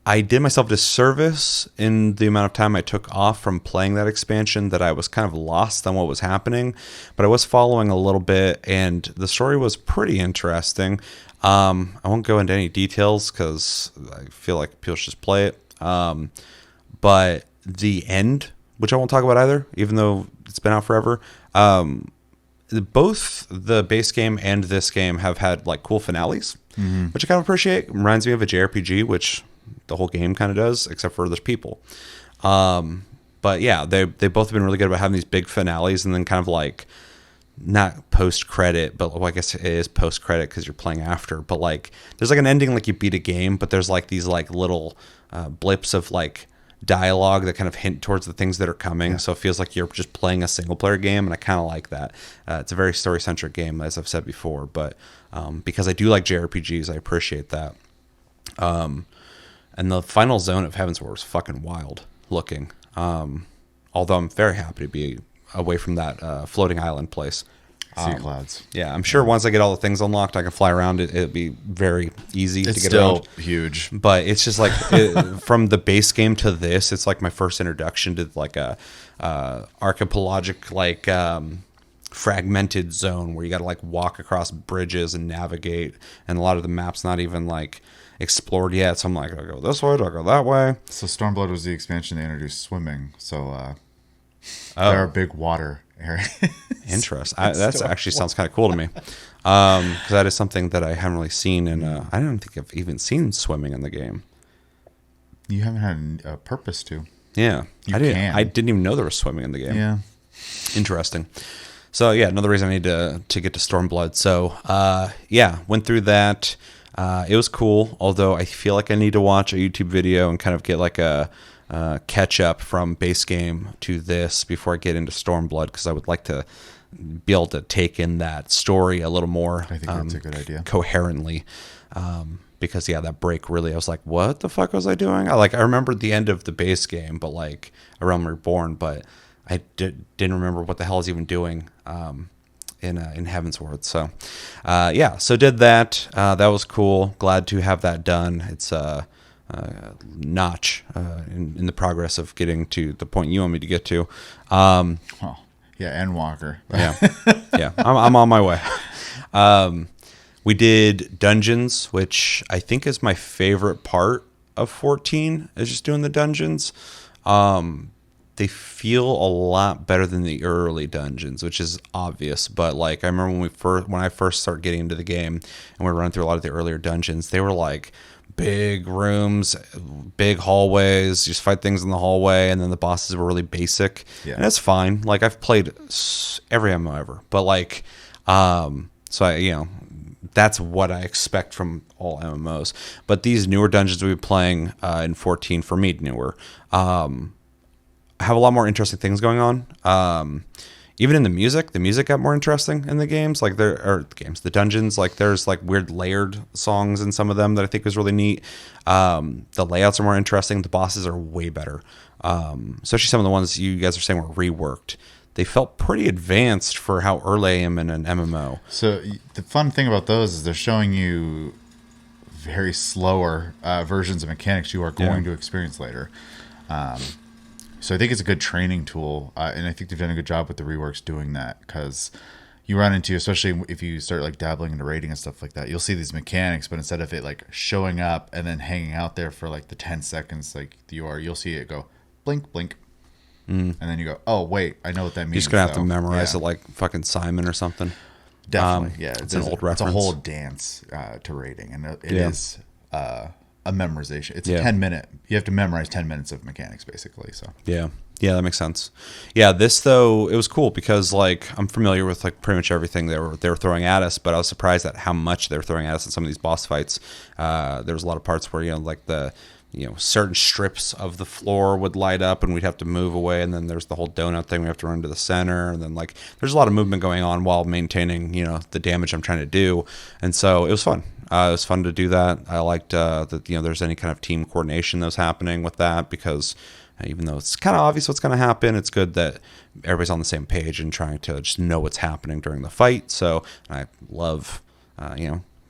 I did myself a disservice in the amount of time I took off from playing that expansion, that I was kind of lost on what was happening, but I was following a little bit, and the story was pretty interesting. I won't go into any details because I feel like people should just play it. But the end, which I won't talk about either, even though it's been out forever, both the base game and this game have had like cool finales, which I kind of appreciate. It reminds me of a JRPG, which the whole game kind of does, except for there's people. But yeah, they both have been really good about having these big finales, and then kind of like not post credit, but well, I guess it is post credit because you're playing after. But like there's like an ending, like you beat a game, but there's like these like little blips of like dialogue that kind of hint towards the things that are coming. So it feels like you're just playing a single player game, and I kind of like that. It's a very story centric game, as I've said before, but because I do like JRPGs, I appreciate that. And the final zone of Heaven's Ward was fucking wild looking. Although I'm very happy to be away from that floating island place. Sea clouds. Yeah, I'm sure once I get all the things unlocked, I can fly around it. It'll be very easy to get around. It's still huge. But it's just like, from the base game to this, it's like my first introduction to like a archipelagic, like fragmented zone where you got to like walk across bridges and navigate. And a lot of the map's not even like explored yet, so I'm like, I'll go this way, I'll go that way. So Stormblood was the expansion they introduced swimming, so there are big water areas. Interesting. That actually sounds kind of cool to me, because that is something that I haven't really seen, and I don't think I've even seen swimming in the game. You haven't had a purpose to. Yeah, I didn't even know there was swimming in the game. Yeah, interesting. So yeah, another reason I need to get to Stormblood. So yeah, went through that. It was cool, although I feel like I need to watch a YouTube video and kind of get like a catch up from base game to this before I get into Stormblood, because I would like to be able to take in that story a little more. I think that's a good idea. Coherently. Because yeah, that break really, I was like, what the fuck was I doing? I remembered the end of the base game, but like A Realm Reborn, but I didn't remember what the hell I was even doing in Heaven's Ward. So yeah, so did that. That was cool. Glad to have that done. It's notch in the progress of getting to the point you want me to get to. Yeah, and Walker. Yeah, I'm on my way. We did dungeons, which I think is my favorite part of 14, is just doing the dungeons. They feel a lot better than the early dungeons, which is obvious. But like, I remember when I first started getting into the game and we were running through a lot of the earlier dungeons, they were like big rooms, big hallways, just fight things in the hallway, and then the bosses were really basic. Yeah. And that's fine. Like, I've played every MMO ever, but like, so I, that's what I expect from all MMOs. But these newer dungeons we've been playing in 14, for me, newer, have a lot more interesting things going on. Even in the music got more interesting in the games. Like the dungeons, like there's like weird layered songs in some of them that I think was really neat. The layouts are more interesting. The bosses are way better. Especially some of the ones you guys are saying were reworked. They felt pretty advanced for how early I am in an MMO. So the fun thing about those is they're showing you very slower versions of mechanics you are going to experience later. So I think it's a good training tool, and I think they've done a good job with the reworks doing that, because you run into, especially if you start like dabbling into rating and stuff like that, you'll see these mechanics, but instead of it like showing up and then hanging out there for like the 10 seconds like you'll see it go blink, blink. And then you go, oh, wait, I know what that means. You're just going to have to memorize it like fucking Simon or something. Definitely, yeah. It's an old reference. It's a whole dance to rating, and it is a memorization. It's a 10-minute. You have to memorize 10 minutes of mechanics, basically. So yeah, that makes sense. Yeah, this though, it was cool because like I'm familiar with like pretty much everything they were throwing at us, but I was surprised at how much they were throwing at us in some of these boss fights. There was a lot of parts where like the certain strips of the floor would light up and we'd have to move away, and then there's the whole donut thing, we have to run to the center, and then like there's a lot of movement going on while maintaining the damage I'm trying to do. And so it was fun. It was fun to do that. I liked that there's any kind of team coordination that was happening with that, because even though it's kind of obvious what's going to happen, it's good that everybody's on the same page and trying to just know what's happening during the fight. So I love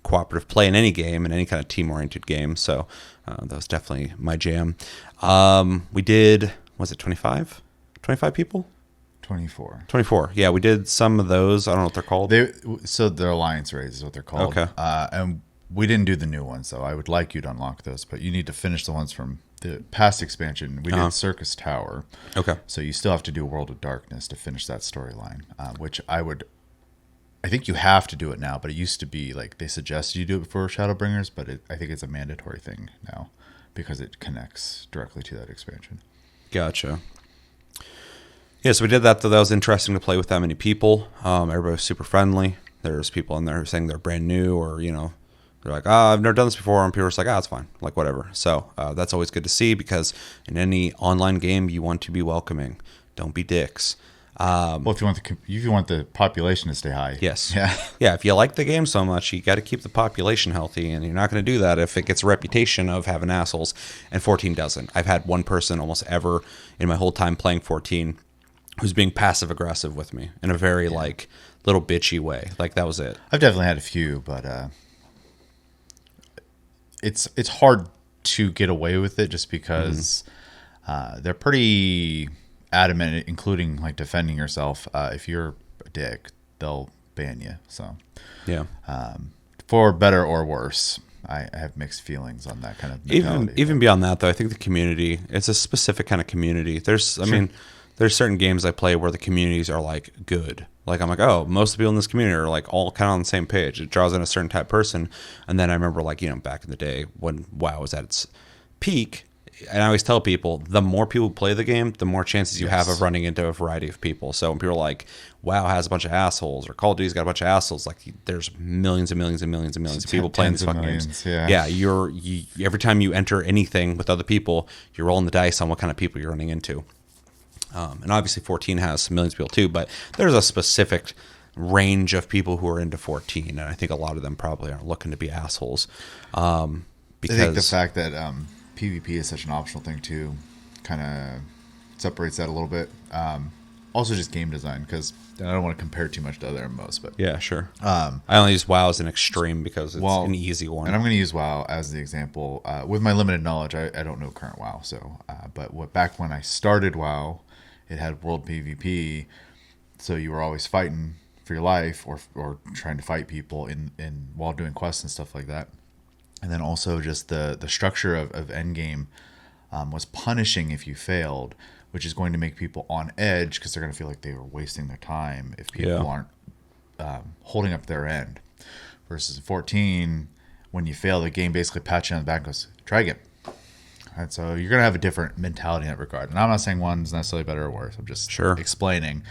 cooperative play in any game, in any kind of team-oriented game. So that was definitely my jam. We did, was it 25 people? 24. Yeah, we did some of those. I don't know what they're called. So they're Alliance raids is what they're called. Okay. And we didn't do the new ones, so I would like you to unlock those, but you need to finish the ones from the past expansion. We did Circus Tower. Okay. So you still have to do World of Darkness to finish that storyline, which I think you have to do it now, but it used to be like they suggested you do it before Shadowbringers, but I think it's a mandatory thing now because it connects directly to that expansion. Gotcha. Yeah, so we did that. Though that was interesting to play with that many people. Everybody was super friendly. There's people in there saying they're brand new, or they're like, I've never done this before, and people are just like, it's fine, like whatever. So that's always good to see, because in any online game you want to be welcoming. Don't be dicks. Well, if you want the population to stay high, yes, yeah. If you like the game so much, you got to keep the population healthy, and you're not going to do that if it gets a reputation of having assholes. And 14 doesn't. I've had one person almost ever in my whole time playing 14 who's being passive aggressive with me in a very like little bitchy way. Like that was it. I've definitely had a few, but it's hard to get away with it just because they're pretty adamant, including like defending yourself. If you're a dick, they'll ban you. So yeah, for better or worse, I have mixed feelings on that kind of mentality. Even beyond that, though, I think the community, it's a specific kind of community. I mean, there's certain games I play where the communities are like good. Like I'm like, most of the people in this community are like all kind of on the same page. It draws in a certain type of person. And then I remember like, back in the day when WoW was at its peak, and I always tell people, the more people play the game, the more chances you have of running into a variety of people. So when people are like, WoW has a bunch of assholes, or Call of Duty's got a bunch of assholes, like there's millions and millions and millions and millions of people playing these fucking games. Yeah, every time you enter anything with other people, you're rolling the dice on what kind of people you're running into. And obviously 14 has millions of people too, but there's a specific range of people who are into 14, and I think a lot of them probably aren't looking to be assholes. Because I think the fact that PvP is such an optional thing too kind of separates that a little bit. Also just game design, because I don't want to compare too much to other MMOs, but yeah, sure. I only use WoW as an extreme because it's an easy one. And I'm going to use WoW as the example. With my limited knowledge, I don't know current WoW. So, but back when I started WoW, it had world PvP, so you were always fighting for your life or trying to fight people in while doing quests and stuff like that. And then also just the structure of endgame was punishing if you failed, which is going to make people on edge because they're going to feel like they were wasting their time if people aren't holding up their end. Versus 14, when you fail, the game basically pats you on the back and goes, try again. And so you're going to have a different mentality in that regard. And I'm not saying one's necessarily better or worse. I'm just explaining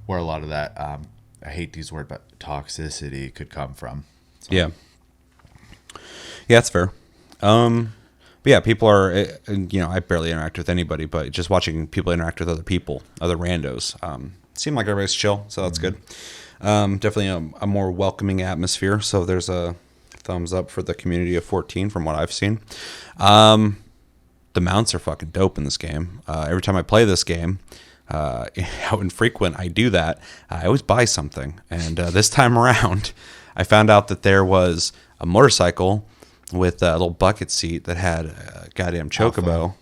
where a lot of that, I hate to use the word, but toxicity could come from. So. Yeah, that's fair. But yeah, people are, I barely interact with anybody, but just watching people interact with other people, other randos, seem like everybody's chill, so that's good. Definitely a more welcoming atmosphere, so there's a thumbs up for the community of 14 from what I've seen. The mounts are fucking dope in this game. Every time I play this game, how infrequent I do that, I always buy something. And this time around, I found out that there was a motorcycle with a little bucket seat that had a goddamn chocobo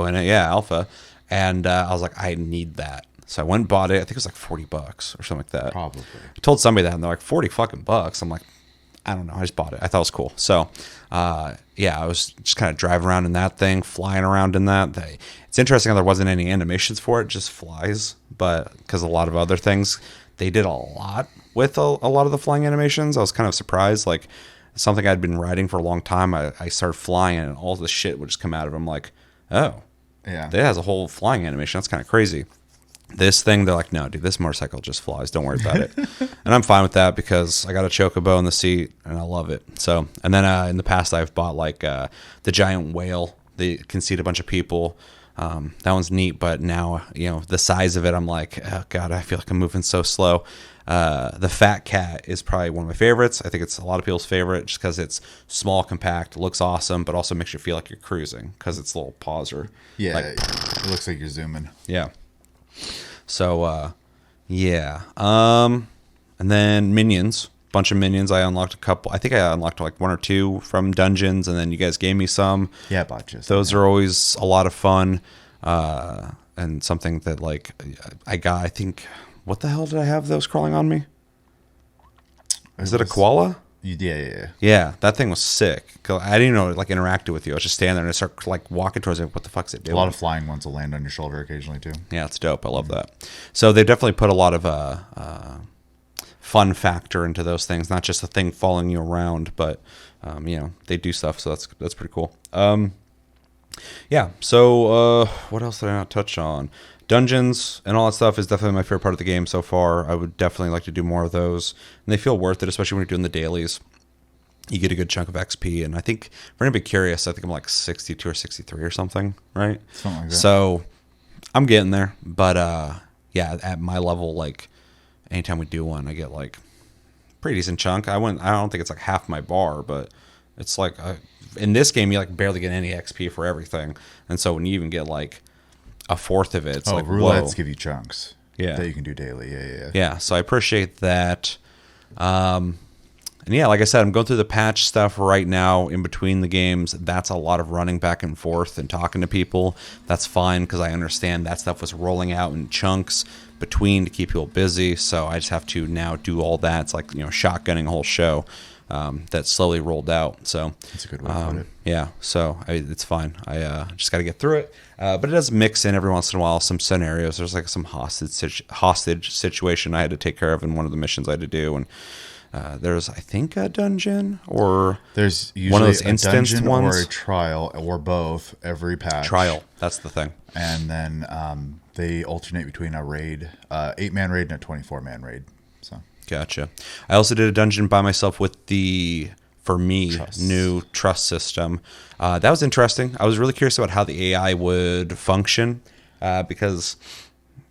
in it. Yeah, Alpha. And I was like, I need that. So I went and bought it. I think it was like $40 or something like that. Probably. I told somebody that, and they're like, 40 fucking bucks. I'm like, I don't know. I just bought it. I thought it was cool. So, yeah, I was just kind of driving around in that thing, flying around in that. It's interesting how there wasn't any animations for it, just flies. But because a lot of other things, they did a lot with a lot of the flying animations. I was kind of surprised. Like, something I'd been riding for a long time, I started flying, and all the shit would just come out of it. I'm like, oh, yeah, it has a whole flying animation. That's kind of crazy. This thing, they're like, no, dude, this motorcycle just flies. Don't worry about it. And I'm fine with that because I got a chocobo in the seat and I love it. So, and then in the past, I've bought like the giant whale that can seat a bunch of people. That one's neat, but now, the size of it, I'm like, oh God, I feel like I'm moving so slow. The Fat Cat is probably one of my favorites. I think it's a lot of people's favorite just because it's small, compact, looks awesome, but also makes you feel like you're cruising because it's a little pauser. Yeah, it looks like you're zooming. Yeah. So, yeah. And then Minions. Bunch of Minions. I unlocked a couple. I think I unlocked like 1 or 2 from dungeons, and then you guys gave me some. Yeah, botches. Those are always a lot of fun. And something that like I got, I think, what the hell did I have those crawling on me? Is it a koala? Yeah. Yeah, that thing was sick. I didn't even know it like interacted with you. I was just standing there and I start like walking towards it. What the fuck's it doing? A lot of flying ones will land on your shoulder occasionally too. Yeah, it's dope. I love that. So they definitely put a lot of fun factor into those things. Not just a thing following you around, but they do stuff. So that's pretty cool. Yeah. So what else did I not touch on? Dungeons and all that stuff is definitely my favorite part of the game so far. I would definitely like to do more of those. And they feel worth it, especially when you're doing the dailies. You get a good chunk of XP. And I think, if we're going to be curious, I think I'm like 62 or 63 or something, right? Something like that. So I'm getting there. But yeah, at my level, like anytime we do one, I get like pretty decent chunk. I don't think it's like half my bar, but it's like in this game, you like barely get any XP for everything. And so when you even get like a fourth of it, it's like, roulettes whoa. give you chunks that you can do daily. Yeah, so I appreciate that. And yeah, like I said, I'm going through the patch stuff right now in between the games. That's a lot of running back and forth and talking to people. That's fine because I understand that stuff was rolling out in chunks between to keep people busy. So I just have to now do all that. It's like, shotgunning a whole show. That slowly rolled out. So that's a good way to put it. Yeah, so it's fine. I just got to get through it. But it does mix in every once in a while some scenarios. There's like some hostage situation I had to take care of in one of the missions I had to do, and there's I think a dungeon or there's usually one of those a instanced dungeon ones or a trial or both every patch. Trial, that's the thing. And then they alternate between a raid, 8-man raid, and a 24-man raid. So. Gotcha. I also did a dungeon by myself with the, for me, Trust. new trust system. That was interesting. I was really curious about how the AI would function because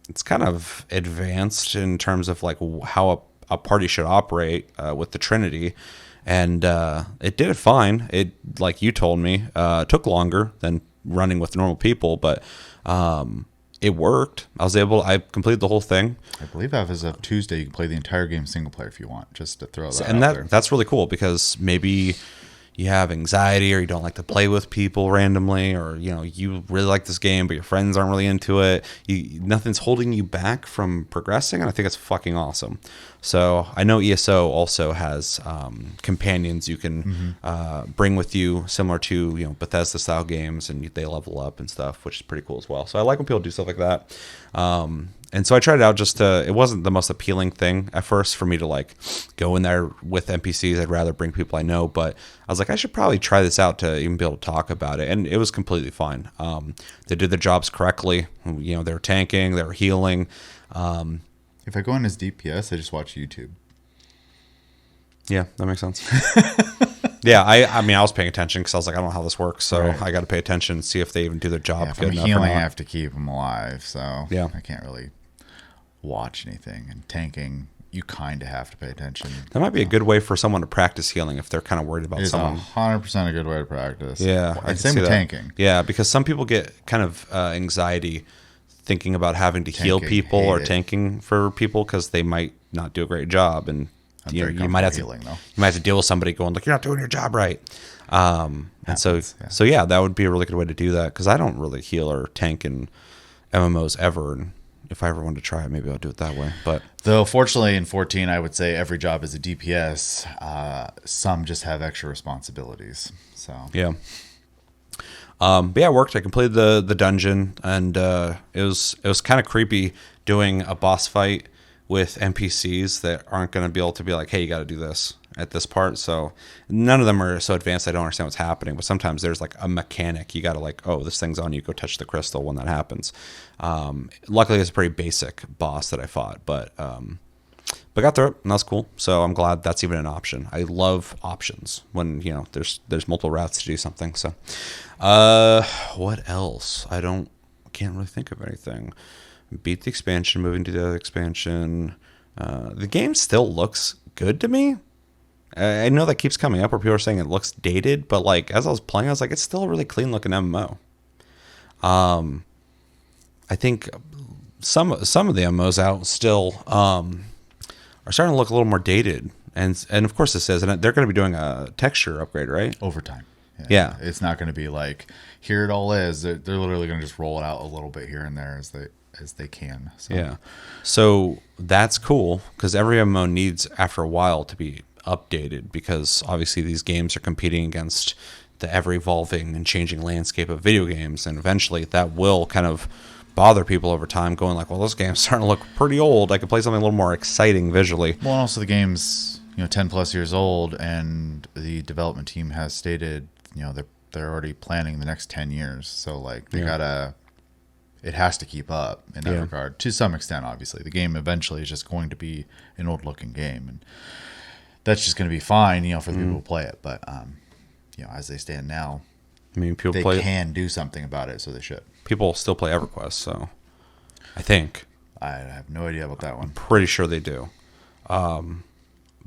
it's kind of advanced in terms of like how a party should operate with the Trinity. And it did it fine. It, like you told me, took longer than running with normal people, but it worked. I completed the whole thing. I believe as of Tuesday, you can play the entire game single player if you want, just to throw that and out there. That's really cool because maybe you have anxiety or you don't like to play with people randomly, or you really like this game but your friends aren't really into it. Nothing's holding you back from progressing, and I think it's fucking awesome. So I know ESO also has companions you can bring with you, similar to Bethesda style games, and they level up and stuff, which is pretty cool as well. So I like when people do stuff like that. And so I tried it out it wasn't the most appealing thing at first for me to like go in there with NPCs. I'd rather bring people I know, but I was like, I should probably try this out to even be able to talk about it. And it was completely fine. They did their jobs correctly. They were tanking, they were healing. If I go in as DPS, I just watch YouTube. Yeah, that makes sense. Yeah, I mean, I was paying attention because I was like, I don't know how this works, so right. I got to pay attention and see if they even do their job if good I'm enough healing, or not. I have to keep them alive, so yeah. I can't really watch anything. And tanking, you kind of have to pay attention. That might be a good way for someone to practice healing if they're kind of worried about someone. It's 100% a good way to practice. Yeah, and same with tanking. Yeah, because some people get kind of anxiety thinking about having to heal people or tanking for people because they might not do a great job, and you might have to healing, though. you might have to deal with somebody going like, you're not doing your job right. And Happens, so yeah, that would be a really good way to do that, because I don't really heal or tank in MMOs ever, and if I ever wanted to try it, maybe I'll do it that way. But though, fortunately, in 14, I would say every job is a DPS. Some just have extra responsibilities. So yeah. But yeah, it worked. I completed the dungeon, and it was kind of creepy doing a boss fight with NPCs that aren't going to be able to be like, hey, you got to do this at this part. So none of them are so advanced I don't understand what's happening. But sometimes there's like a mechanic. You got to like, oh, this thing's on you. Go touch the crystal when that happens. Luckily, it's a pretty basic boss that I fought, but got through it, and that's cool. So I'm glad that's even an option. I love options when there's multiple routes to do something. So what else? Can't really think of anything. Beat the expansion, moving to the other expansion. The game still looks good to me. I know that keeps coming up where people are saying it looks dated, but like as I was playing, I was like, it's still a really clean looking MMO. I think some of the MMOs out still are starting to look a little more dated, and of course this is, and they're going to be doing a texture upgrade, right? over time. Yeah. It's not going to be like, here it all is. They're literally going to just roll it out a little bit here and there as they can. So. Yeah. So that's cool, because every MMO needs, after a while, to be updated, because obviously these games are competing against the ever-evolving and changing landscape of video games, and eventually that will kind of bother people over time, going like, well, those games starting to look pretty old. I could play something a little more exciting visually. Well, and also the game's 10 plus years old, and the development team has stated they're already planning the next 10 years. So like they gotta, it has to keep up in that regard to some extent. Obviously, the game eventually is just going to be an old looking game, and that's just going to be fine, for the people who play it. But as they stand now, I mean, they can do something about it, so they should. People still play EverQuest, so I think. I have no idea about that one. Pretty sure they do. But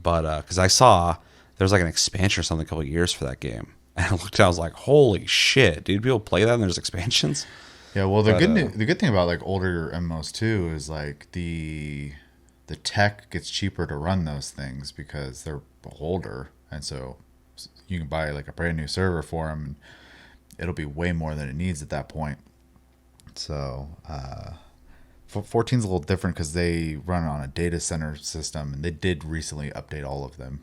because I saw there was like an expansion or something a couple of years for that game, and I looked, I was like, holy shit, dude! People play that and there's expansions. Yeah, well, the good thing about like older MMOs too is like the tech gets cheaper to run those things because they're older, and so you can buy like a brand new server for them, and it'll be way more than it needs at that point. So 14's a little different because they run on a data center system, and they did recently update all of them.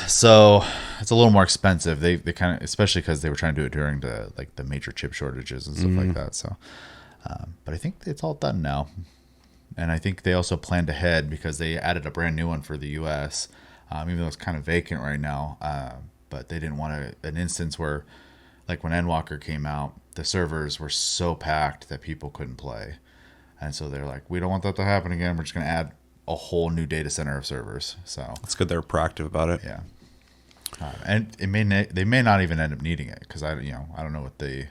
So it's a little more expensive. They kind of, especially because they were trying to do it during the major chip shortages and stuff like that. So, but I think it's all done now, and I think they also planned ahead because they added a brand new one for the U.S. Even though it's kind of vacant right now. But they didn't want an instance where, like when Endwalker came out, the servers were so packed that people couldn't play, and so they're like, we don't want that to happen again. We're just going to add a whole new data center of servers. So it's good they're proactive about it. Yeah, and they may not even end up needing it, because I don't know what the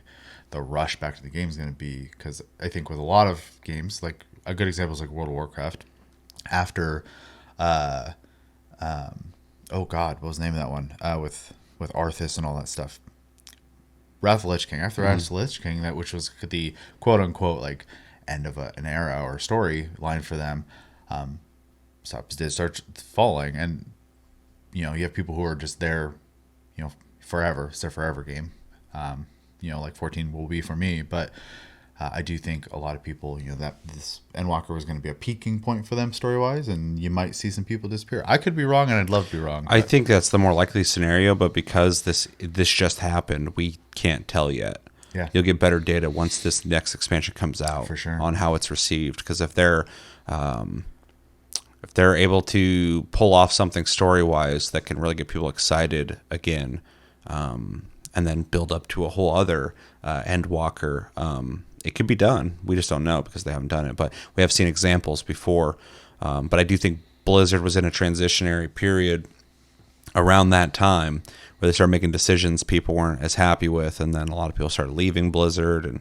rush back to the game is going to be, because I think with a lot of games, like a good example is like World of Warcraft, after oh God, what was the name of that one with Arthas and all that stuff? Wrath of the Lich King. After Wrath of the Lich King, which was the quote unquote like end of an era or story line for them, did start falling, and you have people who are just there, forever. It's their forever game. Like 14 will be for me, but I do think a lot of people, that this Endwalker was going to be a peaking point for them story-wise, and you might see some people disappear. I could be wrong, and I'd love to be wrong. I think that's the more likely scenario, but because this just happened, we can't tell yet. Yeah. You'll get better data once this next expansion comes out, for sure, on how it's received. Because if they're able to pull off something story-wise that can really get people excited again, and then build up to a whole other Endwalker, it could be done. We just don't know because they haven't done it. But we have seen examples before. But I do think Blizzard was in a transitionary period around that time where they started making decisions people weren't as happy with. And then a lot of people started leaving Blizzard. And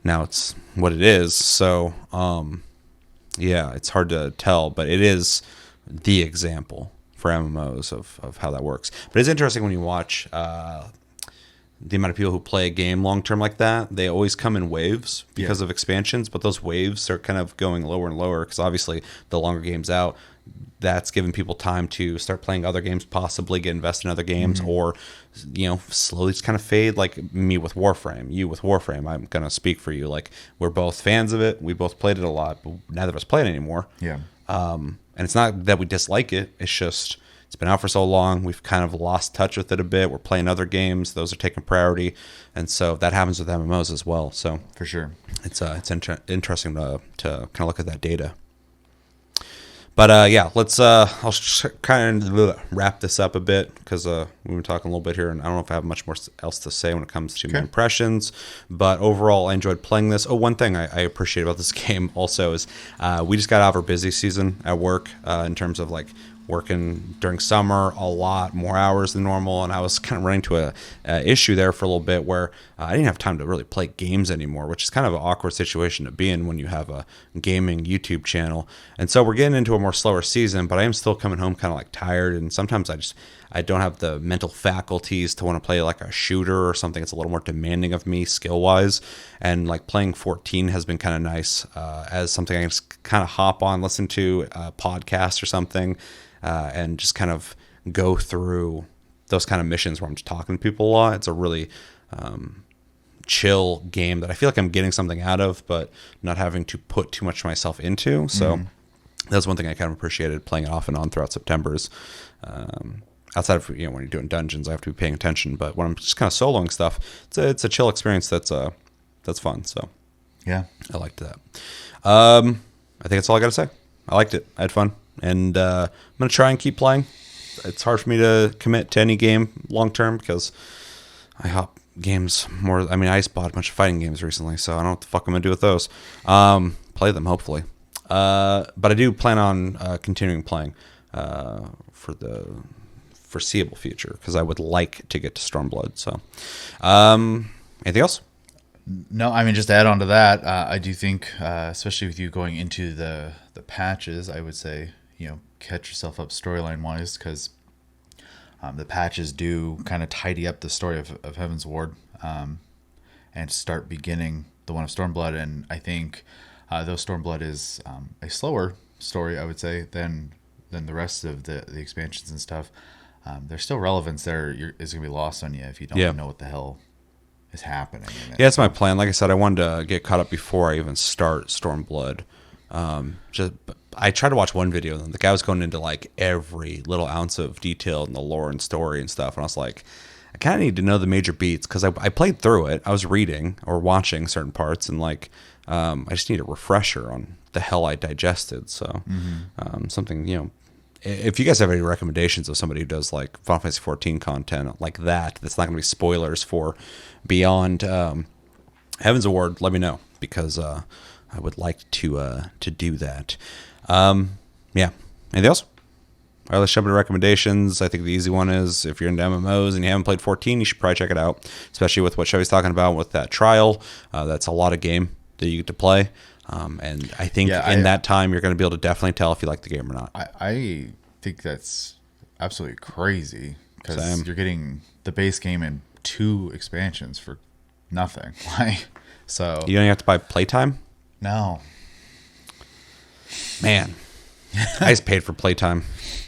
now it's what it is. So, yeah, it's hard to tell. But it is the example for MMOs of how that works. But it's interesting when you watch the amount of people who play a game long term like that, they always come in waves because of expansions, but those waves are kind of going lower and lower because obviously the longer game's out, that's giving people time to start playing other games, possibly get invested in other games, or slowly just kind of fade. Like me with Warframe, you with Warframe. I'm gonna speak for you. Like we're both fans of it. We both played it a lot, but neither of us play it anymore. Yeah. And it's not that we dislike it. It's just it's been out for so long. We've kind of lost touch with it a bit. We're playing other games. Those are taking priority, and so that happens with MMOs as well. So For sure. it's interesting to kind of look at that data. But yeah, let's. I'll kind of wrap this up a bit because we've been talking a little bit here, and I don't know if I have much more else to say when it comes to my impressions. But overall, I enjoyed playing this. Oh, one thing I appreciate about this game also is we just got out of our busy season at work in terms of like working during summer a lot more hours than normal, and I was kind of running to a issue there for a little bit where I didn't have time to really play games anymore, which is kind of an awkward situation to be in when you have a gaming YouTube channel. And so we're getting into a more slower season, but I am still coming home kind of like tired, and sometimes I don't have the mental faculties to want to play like a shooter or something that's a little more demanding of me skill wise. And like playing 14 has been kind of nice as something I can just kind of hop on, listen to a podcast or something, and just kind of go through those kind of missions where I'm just talking to people a lot. It's a really chill game that I feel like I'm getting something out of, but not having to put too much of myself into. So that's one thing I kind of appreciated playing it off and on throughout September's. Outside of when you're doing dungeons, I have to be paying attention. But when I'm just kind of soloing stuff, it's a chill experience that's fun. So yeah, I liked that. I think that's all I got to say. I liked it. I had fun. And I'm going to try and keep playing. It's hard for me to commit to any game long term because I hop games more. I mean, I just bought a bunch of fighting games recently, so I don't know what the fuck I'm going to do with those. Play them, hopefully. But I do plan on continuing playing for the foreseeable future because I would like to get to Stormblood. So, anything else? No, I mean, just to add on to that, I do think, especially with you going into the patches, I would say, catch yourself up storyline wise because the patches do kind of tidy up the story of Heaven's Ward and start beginning the one of Stormblood. And I think though Stormblood is a slower story, I would say, than the rest of the expansions and stuff, there's still relevance there is going to be lost on you if you don't know what the hell is happening. Yeah, that's my plan. Like I said, I wanted to get caught up before I even start Stormblood. I tried to watch one video, and the guy was going into like every little ounce of detail in the lore and story and stuff, and I was like, I kind of need to know the major beats because I played through it. I was reading or watching certain parts, and like I just need a refresher on the hell I digested. So something, if you guys have any recommendations of somebody who does like Final Fantasy 14 content like that's not going to be spoilers for Beyond Heaven's Ward, let me know because I would like to do that. Yeah. Anything else? All right, let's jump into recommendations. I think the easy one is if you're into MMOs and you haven't played 14, you should probably check it out, especially with what Chevy's talking about with that trial. That's a lot of game that you get to play. And I think in that time, you're going to be able to definitely tell if you like the game or not. I think that's absolutely crazy because you're getting the base game and 2 expansions for nothing. So you don't have to buy playtime? No. Man, I just paid for playtime.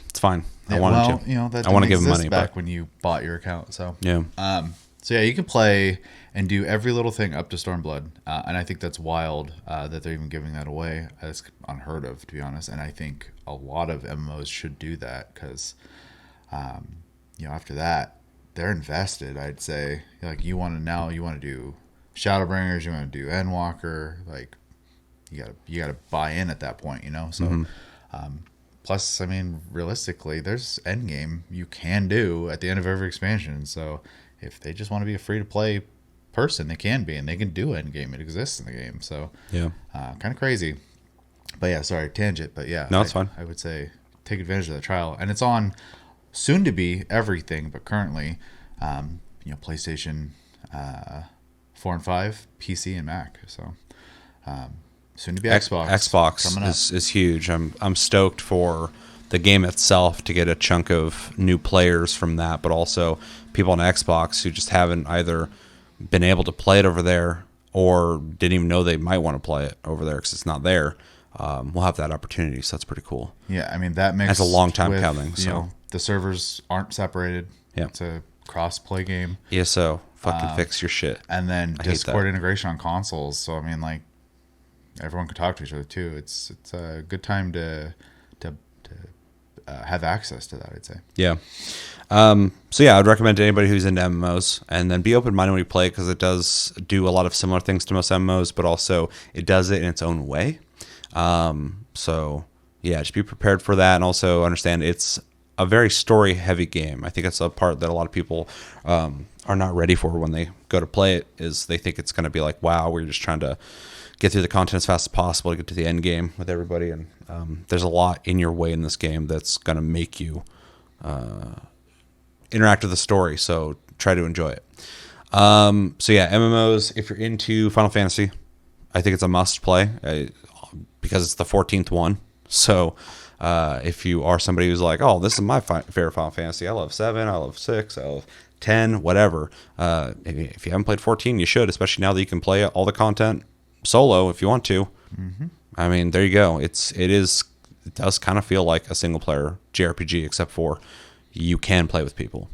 It's fine. I wanted to. That I want to give them exist money back when you bought your account. So yeah. So yeah, you can play and do every little thing up to Stormblood, and I think that's wild that they're even giving that away. That's unheard of, to be honest. And I think a lot of MMOs should do that because, after that, they're invested. I'd say like you want to do Shadowbringers, you want to do Endwalker, like you gotta buy in at that point, So, plus, I mean, realistically, there's endgame you can do at the end of every expansion. So, if they just want to be a free to play person, they can be, and they can do endgame. It exists in the game. So, yeah, kind of crazy. But yeah, sorry, tangent. But yeah, no, it's fine. I would say take advantage of the trial, and it's on soon to be everything, but currently, PlayStation 4 and 5, PC, and Mac. So. Soon to be Xbox. Xbox is huge. I'm stoked for the game itself to get a chunk of new players from that, but also people on Xbox who just haven't either been able to play it over there or didn't even know they might want to play it over there because it's not there. We'll have that opportunity, so that's pretty cool. Yeah, I mean, that makes that's a long time coming. You know, the servers aren't separated. Yeah, it's a cross-play game. ESO, fucking fix your shit. And then Discord integration on consoles. So I mean, like, everyone can talk to each other too. It's a good time to have access to that, I'd say. Yeah. So yeah, I'd recommend to anybody who's into MMOs, and then be open-minded when you play it, because it does do a lot of similar things to most MMOs, but also it does it in its own way. So yeah, just be prepared for that, and also understand it's a very story-heavy game. I think that's a part that a lot of people are not ready for when they go to play it, is they think it's going to be like, wow, we're just trying to get through the content as fast as possible to get to the end game with everybody, and there's a lot in your way in this game that's going to make you interact with the story, so try to enjoy it. So yeah, MMOs, if you're into Final Fantasy, I think it's a must play because it's the 14th one. So if you are somebody who's like, oh, this is my favorite Final Fantasy, I love 7, I love 6, I love 10, whatever. If you haven't played 14, you should, especially now that you can play all the content solo if you want to. Mm-hmm. I mean, there you go. It does kind of feel like a single player JRPG, except for you can play with people.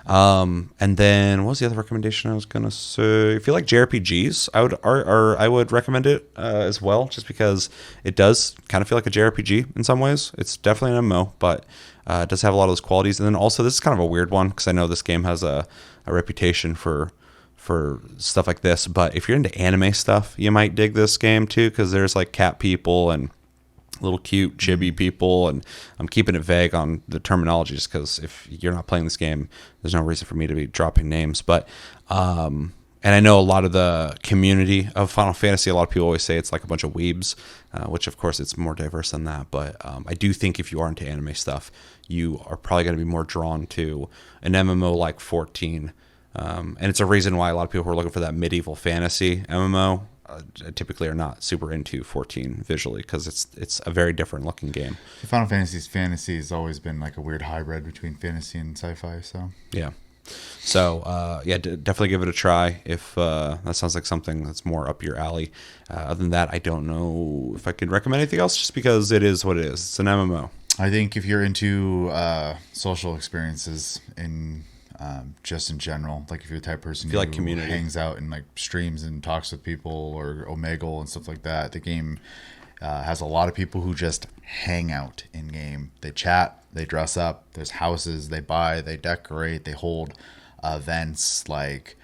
And then what was the other recommendation I was gonna say? If you like JRPGs, I would recommend it as well, just because it does kind of feel like a JRPG in some ways. It's definitely an MMO, but it does have a lot of those qualities. And then also, this is kind of a weird one because I know this game has a reputation for stuff like this. But if you're into anime stuff, you might dig this game too, because there's like cat people and little cute chibi people, and I'm keeping it vague on the terminology just because if you're not playing this game, there's no reason for me to be dropping names. But and I know a lot of the community of Final Fantasy, a lot of people always say it's like a bunch of weebs, which of course it's more diverse than that. But I do think if you are into anime stuff, you are probably going to be more drawn to an MMO like 14. And it's a reason why a lot of people who are looking for that medieval fantasy MMO typically are not super into 14 visually, because it's a very different looking game. Final Fantasy has always been like a weird hybrid between fantasy and sci-fi. So yeah, definitely give it a try if that sounds like something that's more up your alley. Other than that, I don't know if I could recommend anything else, just because it is what it is. It's an MMO. I think if you're into social experiences in just in general, like if you're the type of person who like community, hangs out and like streams and talks with people, or Omegle and stuff like that, the game has a lot of people who just hang out in game. They chat, they dress up, there's houses, they buy, they decorate, they hold events like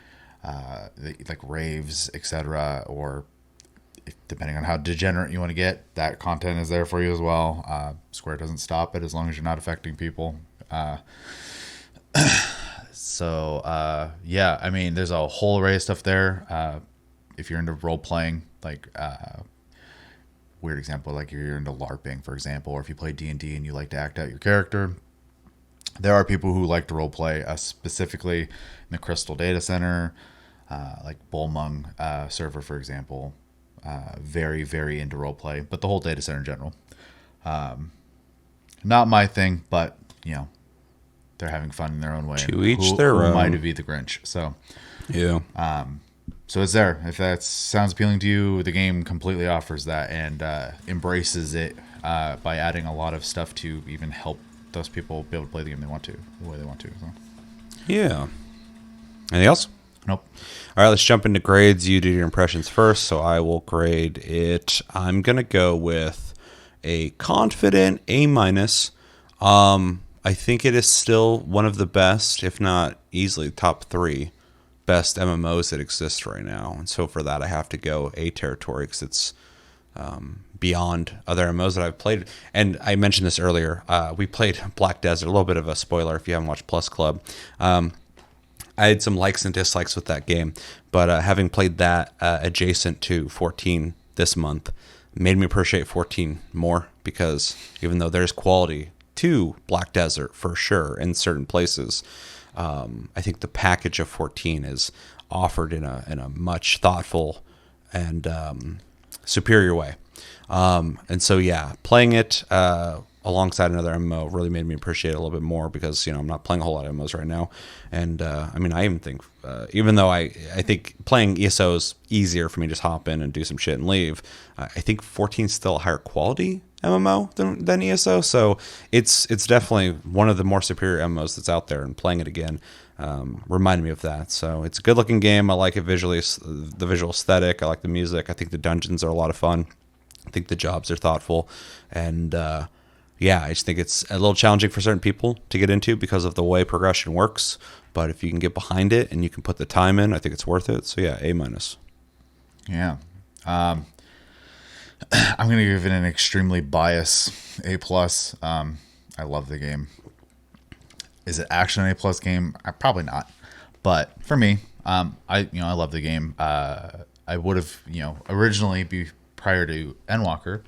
raves, etc. Or depending on how degenerate you want to get, that content is there for you as well. Square doesn't stop it as long as you're not affecting people. So, I mean, there's a whole array of stuff there. If you're into role playing, like, weird example, like you're into LARPing, for example, or if you play D&D and you like to act out your character, there are people who like to role play, specifically in the Crystal Data Center, like Bullmung server, for example. Very, very into role play, but the whole data center in general. Not my thing, but, you know, they're having fun in their own way. To each their own. Who might be the Grinch? So yeah. So it's there. If that sounds appealing to you, the game completely offers that and embraces it by adding a lot of stuff to even help those people be able to play the game the way they want to. So. Yeah. Anything else? Nope. All right, let's jump into grades. You did your impressions first, so I will grade it. I'm gonna go with a confident A-. I think it is still one of the best, if not easily top 3 best MMOs that exist right now. And so for that, I have to go A territory, because it's beyond other MMOs that I've played. And I mentioned this earlier. We played Black Desert, a little bit of a spoiler if you haven't watched Plus Club. I had some likes and dislikes with that game, but having played that adjacent to 14 this month made me appreciate 14 more, because even though there's quality to Black Desert for sure in certain places, I think the package of 14 is offered in a much thoughtful and superior way. And so yeah, playing it alongside another MMO really made me appreciate it a little bit more because, I'm not playing a whole lot of MMOs right now. And I mean, I even think, even though I think playing ESO is easier for me to just hop in and do some shit and leave, I think 14 is still a higher quality MMO than ESO. So it's definitely one of the more superior MMOs that's out there, and playing it again reminded me of that. So it's a good looking game. I like it visually, the visual aesthetic. I like the music. I think the dungeons are a lot of fun. I think the jobs are thoughtful. And yeah, I just think it's a little challenging for certain people to get into because of the way progression works. But if you can get behind it and you can put the time in, I think it's worth it. So yeah, A-. Yeah. I'm going to give it an extremely biased A+. I love the game. Is it actually an A+ game? Probably not. But for me, I love the game. I would have, originally prior to Endwalker,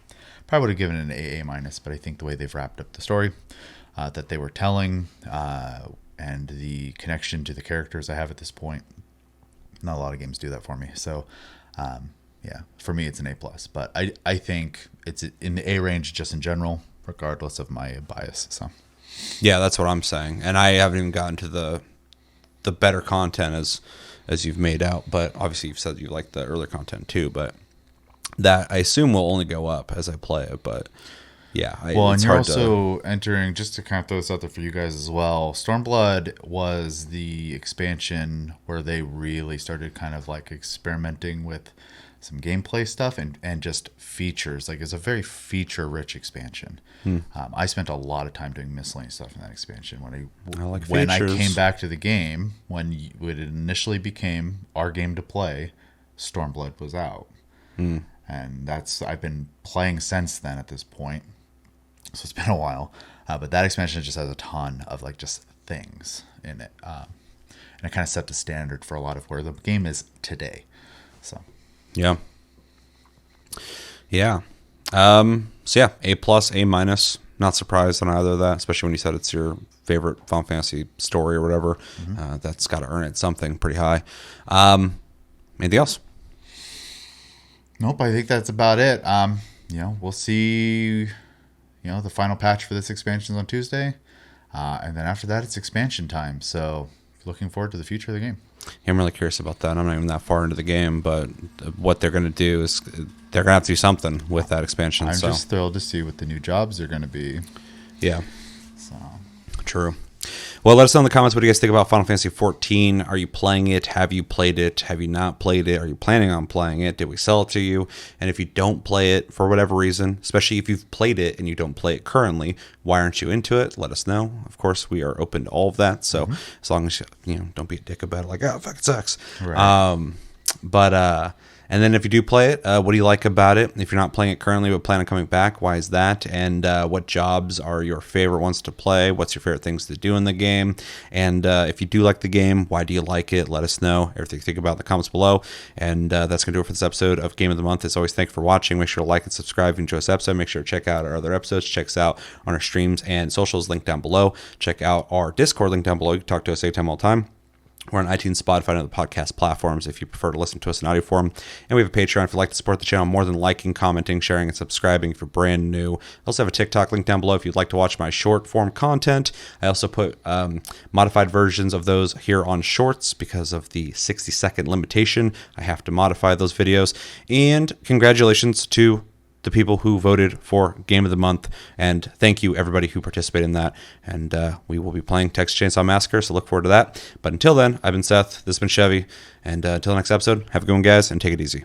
probably would have given it an AA-, but I think the way they've wrapped up the story that they were telling and the connection to the characters I have at this point, not a lot of games do that for me. So, yeah, for me, it's an A+. But I think it's in the A range just in general, regardless of my bias. So, yeah, that's what I'm saying. And I haven't even gotten to the better content as you've made out. But obviously, you've said you like the earlier content too. But that I assume will only go up as I play it. But yeah, and you're also entering, just to kind of throw this out there for you guys as well, Stormblood was the expansion where they really started kind of like experimenting with some gameplay stuff and just features. Like, it's a very feature-rich expansion. I spent a lot of time doing miscellaneous stuff in that expansion. When I came back to the game, when it initially became our game to play, Stormblood was out. And I've been playing since then at this point. So it's been a while. But that expansion just has a ton of like just things in it. And it kind of set the standard for a lot of where the game is today. So yeah. So yeah, A+, A-. Not surprised on either of that, especially when you said it's your favorite Final Fantasy story or whatever. That's got to earn it something pretty high. Anything else? Nope, I think that's about it. We'll see, the final patch for this expansion is on Tuesday. And then after that, it's expansion time. So looking forward to the future of the game. I'm really curious about that. I'm not even that far into the game, but what they're going to do is they're going to have to do something with that expansion. I'm just thrilled to see what the new jobs are going to be. Yeah. So true. Well, let us know in the comments what do you guys think about Final Fantasy XIV. Are you playing it? Have you played it? Have you not played it? Are you planning on playing it? Did we sell it to you? And if you don't play it for whatever reason, especially if you've played it and you don't play it currently, why aren't you into it? Let us know. Of course, we are open to all of that. So as long as you don't be a dick about it, like, oh, fuck, it sucks. Right. And then if you do play it, what do you like about it? If you're not playing it currently but plan on coming back, why is that? And what jobs are your favorite ones to play? What's your favorite things to do in the game? And if you do like the game, why do you like it? Let us know. Everything you think about in the comments below. And that's going to do it for this episode of Game of the Month. As always, thank you for watching. Make sure to like and subscribe if you enjoy this episode. Make sure to check out our other episodes. Check us out on our streams and socials, linked down below. Check out our Discord, link down below. You can talk to us anytime, all the time. We're on iTunes, Spotify, and other podcast platforms if you prefer to listen to us in audio form. And we have a Patreon if you'd like to support the channel more than liking, commenting, sharing, and subscribing if you're brand new. I also have a TikTok link down below if you'd like to watch my short form content. I also put modified versions of those here on Shorts because of the 60-second limitation. I have to modify those videos. And congratulations to the people who voted for Game of the Month, and thank you everybody who participated in that. And we will be playing Texas Chainsaw Massacre, so look forward to that. But until then, I've been Seth, this has been Chevy, and until the next episode, have a good one, guys, and take it easy.